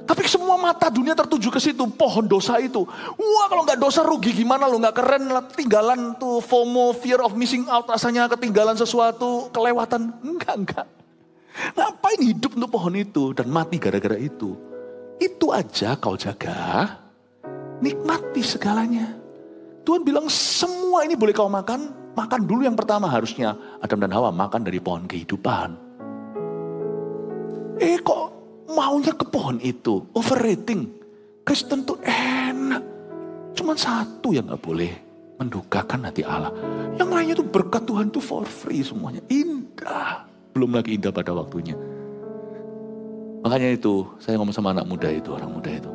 Tapi semua mata dunia tertuju ke situ, pohon dosa itu. Wah kalau nggak dosa rugi gimana lo, nggak keren lah, ketinggalan tuh FOMO, fear of missing out, rasanya ketinggalan sesuatu, kelewatan. Enggak. Ngapain hidup untuk pohon itu dan mati gara-gara itu? Itu aja kau jaga, nikmati segalanya. Tuhan bilang semua ini boleh kau makan. Makan dulu yang pertama harusnya. Adam dan Hawa makan dari pohon kehidupan. Kok maunya ke pohon itu? Overrating. Kristen tuh enak. Cuma satu yang gak boleh. Mendukakan hati Allah. Yang lainnya tuh berkat Tuhan tuh for free semuanya. Indah. Belum lagi indah pada waktunya. Makanya itu saya ngomong sama anak muda itu, orang muda itu.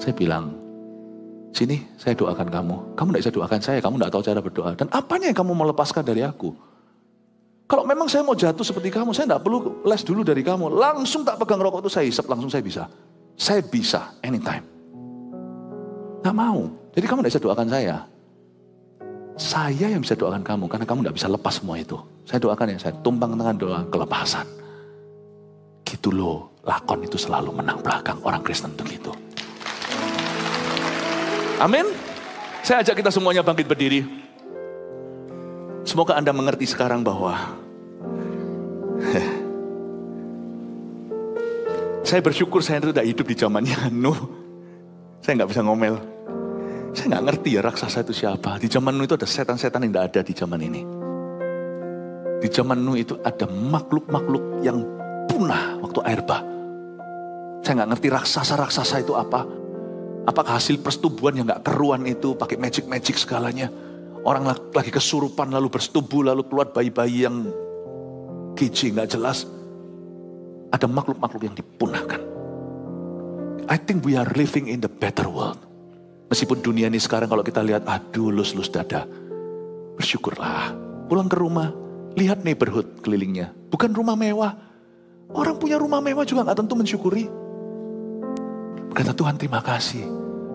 Saya bilang, sini saya doakan kamu. Kamu tidak bisa doakan saya, kamu tidak tahu cara berdoa. Dan apanya yang kamu mau lepaskan dari aku? Kalau memang saya mau jatuh seperti kamu, saya tidak perlu les dulu dari kamu. Langsung tak pegang rokok itu saya hisap, langsung saya bisa. Saya bisa, anytime. Nggak mau. Jadi kamu tidak bisa doakan saya. Saya yang bisa doakan kamu, karena kamu tidak bisa lepas semua itu. Saya doakan ya, saya tumpang tangan doa kelepasan. Gitu loh, lakon itu selalu menang belakang. Orang Kristen itu gitu. Amin. Saya ajak kita semuanya bangkit berdiri. Semoga Anda mengerti sekarang bahwa saya bersyukur saya tidak hidup di zamannya Nuh. Saya nggak bisa ngomel. Saya nggak ngerti ya raksasa itu siapa. Di zaman Nuh itu ada setan-setan yang tidak ada di zaman ini. Di zaman Nuh itu ada makhluk-makhluk yang punah waktu air bah. Saya nggak ngerti raksasa-raksasa itu apa. Apakah hasil persetubuhan yang gak keruan itu pakai magic segalanya. Orang lagi kesurupan lalu bersetubuh lalu keluar bayi-bayi yang kece gak jelas. Ada makhluk-makhluk yang dipunahkan. I think we are living in the better world. Meskipun dunia ini sekarang kalau kita lihat aduh lus-lus dada. Bersyukurlah. Pulang ke rumah. Lihat neighborhood kelilingnya. Bukan rumah mewah. Orang punya rumah mewah juga gak tentu mensyukuri. Kata Tuhan terima kasih.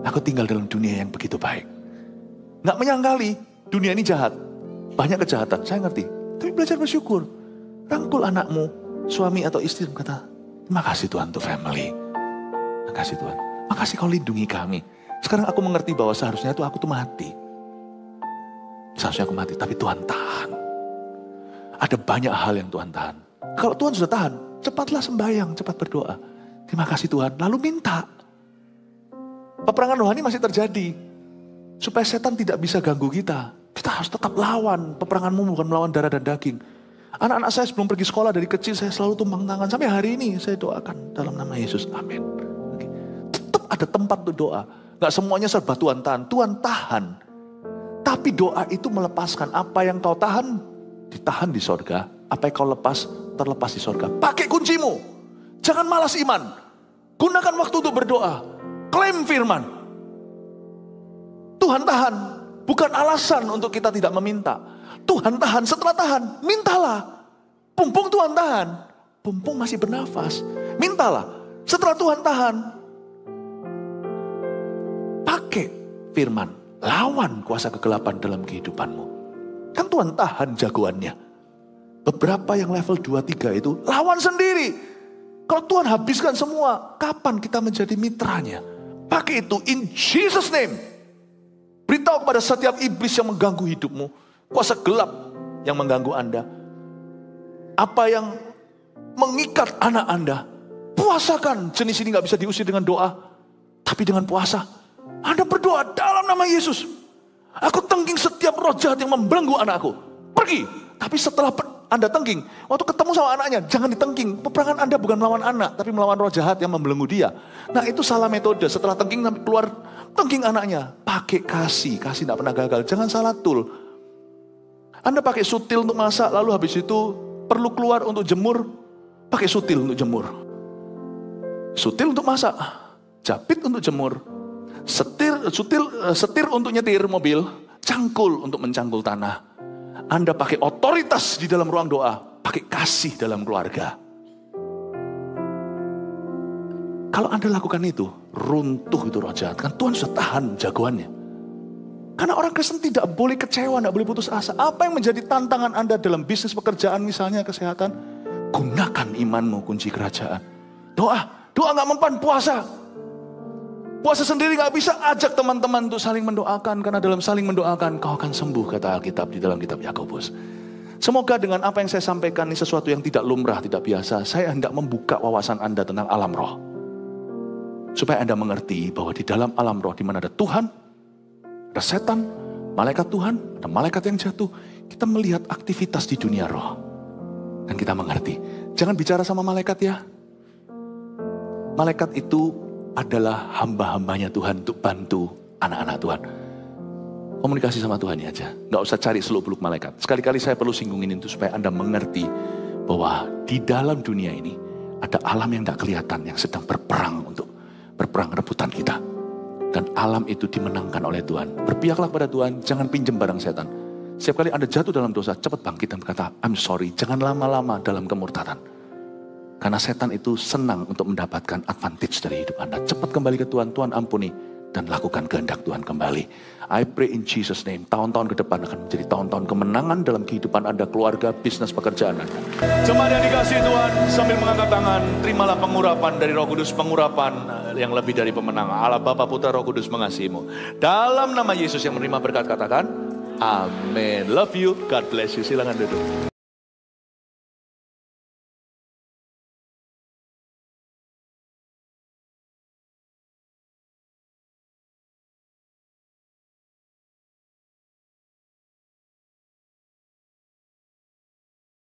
Aku tinggal dalam dunia yang begitu baik. Gak menyangkali dunia ini jahat. Banyak kejahatan, saya ngerti. Tapi belajar bersyukur. Rangkul anakmu, suami atau istri. Kata, terima kasih Tuhan untuk family. Terima kasih Tuhan. Makasih kau lindungi kami. Sekarang aku mengerti bahwa seharusnya itu aku tuh mati. Seharusnya aku mati, tapi Tuhan tahan. Ada banyak hal yang Tuhan tahan. Kalau Tuhan sudah tahan, cepatlah sembahyang, cepat berdoa. Terima kasih Tuhan, lalu minta. Peperangan rohani masih terjadi. Supaya setan tidak bisa ganggu kita. Kita harus tetap lawan. Peperanganmu bukan melawan darah dan daging. Anak-anak saya sebelum pergi sekolah dari kecil saya selalu tumpang tangan. Sampai hari ini saya doakan dalam nama Yesus. Amin. Tetap ada tempat untuk doa. Gak semuanya serba Tuhan tahan. Tuhan tahan. Tapi doa itu melepaskan. Apa yang kau tahan, ditahan di sorga. Apa yang kau lepas, terlepas di sorga. Pakai kuncimu. Jangan malas iman. Gunakan waktu untuk berdoa. Klaim firman. Tuhan tahan. Bukan alasan untuk kita tidak meminta. Tuhan tahan. Setelah tahan, mintalah. Pumpung Tuhan tahan. Pumpung masih bernafas. Mintalah. Setelah Tuhan tahan. Pakai firman. Lawan kuasa kegelapan dalam kehidupanmu. Kan Tuhan tahan jagoannya. Beberapa yang level 2-3 itu lawan sendiri. Kalau Tuhan habiskan semua, kapan kita menjadi mitranya? Pakai itu in Jesus name. Beritahu kepada setiap iblis yang mengganggu hidupmu, kuasa gelap yang mengganggu Anda, apa yang mengikat anak Anda, puasakan. Jenis ini gak bisa diusir dengan doa, tapi dengan puasa. Anda berdoa dalam nama Yesus. Aku tengking setiap roh jahat yang membelenggu anakku. Pergi. Tapi setelah Anda tengking, waktu ketemu sama anaknya, jangan ditengking. Peperangan Anda bukan melawan anak, tapi melawan roh jahat yang membelenggu dia. Nah itu salah metode. Setelah tengking sampai keluar, tengking anaknya. Pakai kasih. Kasih tidak pernah gagal. Jangan salah tool. Anda pakai sutil untuk masak, lalu habis itu perlu keluar untuk jemur, pakai sutil untuk jemur. Sutil untuk masak, japit untuk jemur, setir untuk nyetir mobil, cangkul untuk mencangkul tanah. Anda pakai otoritas di dalam ruang doa, pakai kasih dalam keluarga. Kalau Anda lakukan itu, runtuh itu roh jahat. Kan Tuhan sudah tahan jagoannya. Karena orang Kristen tidak boleh kecewa, tidak boleh putus asa. Apa yang menjadi tantangan Anda dalam bisnis, pekerjaan, misalnya kesehatan? Gunakan imanmu kunci kerajaan. Doa gak mempan, puasa. Puasa sendiri gak bisa, ajak teman-teman untuk saling mendoakan. Karena dalam saling mendoakan kau akan sembuh, kata Alkitab di dalam kitab Yakobus. Semoga dengan apa yang saya sampaikan ini sesuatu yang tidak lumrah, tidak biasa. Saya hendak membuka wawasan Anda tentang alam roh. Supaya Anda mengerti bahwa di dalam alam roh, di mana ada Tuhan, ada setan, malaikat Tuhan, ada malaikat yang jatuh. Kita melihat aktivitas di dunia roh. Dan kita mengerti. Jangan bicara sama malaikat ya. Malaikat itu adalah hamba-hambanya Tuhan untuk bantu anak-anak Tuhan. Komunikasi sama Tuhan ya aja. Gak usah cari seluk-beluk malaikat. Sekali-kali saya perlu singgungin itu supaya Anda mengerti bahwa di dalam dunia ini ada alam yang gak kelihatan yang sedang berperang untuk berperang rebutan kita. Dan alam itu dimenangkan oleh Tuhan. Berpihaklah kepada Tuhan, jangan pinjam barang setan. Setiap kali Anda jatuh dalam dosa, cepat bangkit dan berkata, I'm sorry. Jangan lama-lama dalam kemurtatan. Karena setan itu senang untuk mendapatkan advantage dari hidup Anda. Cepat kembali ke Tuhan, Tuhan ampuni. Dan lakukan kehendak Tuhan kembali. I pray in Jesus name, tahun-tahun ke depan akan menjadi tahun-tahun kemenangan dalam kehidupan Anda, keluarga, bisnis, pekerjaan Anda. Jemaat yang dikasihi Tuhan, sambil mengangkat tangan, terimalah pengurapan dari Roh Kudus, pengurapan yang lebih dari pemenang. Allah Bapa, Putra, Roh Kudus mengasihimu. Dalam nama Yesus yang menerima berkat, katakan, amin. Love you, God bless you. Silakan duduk.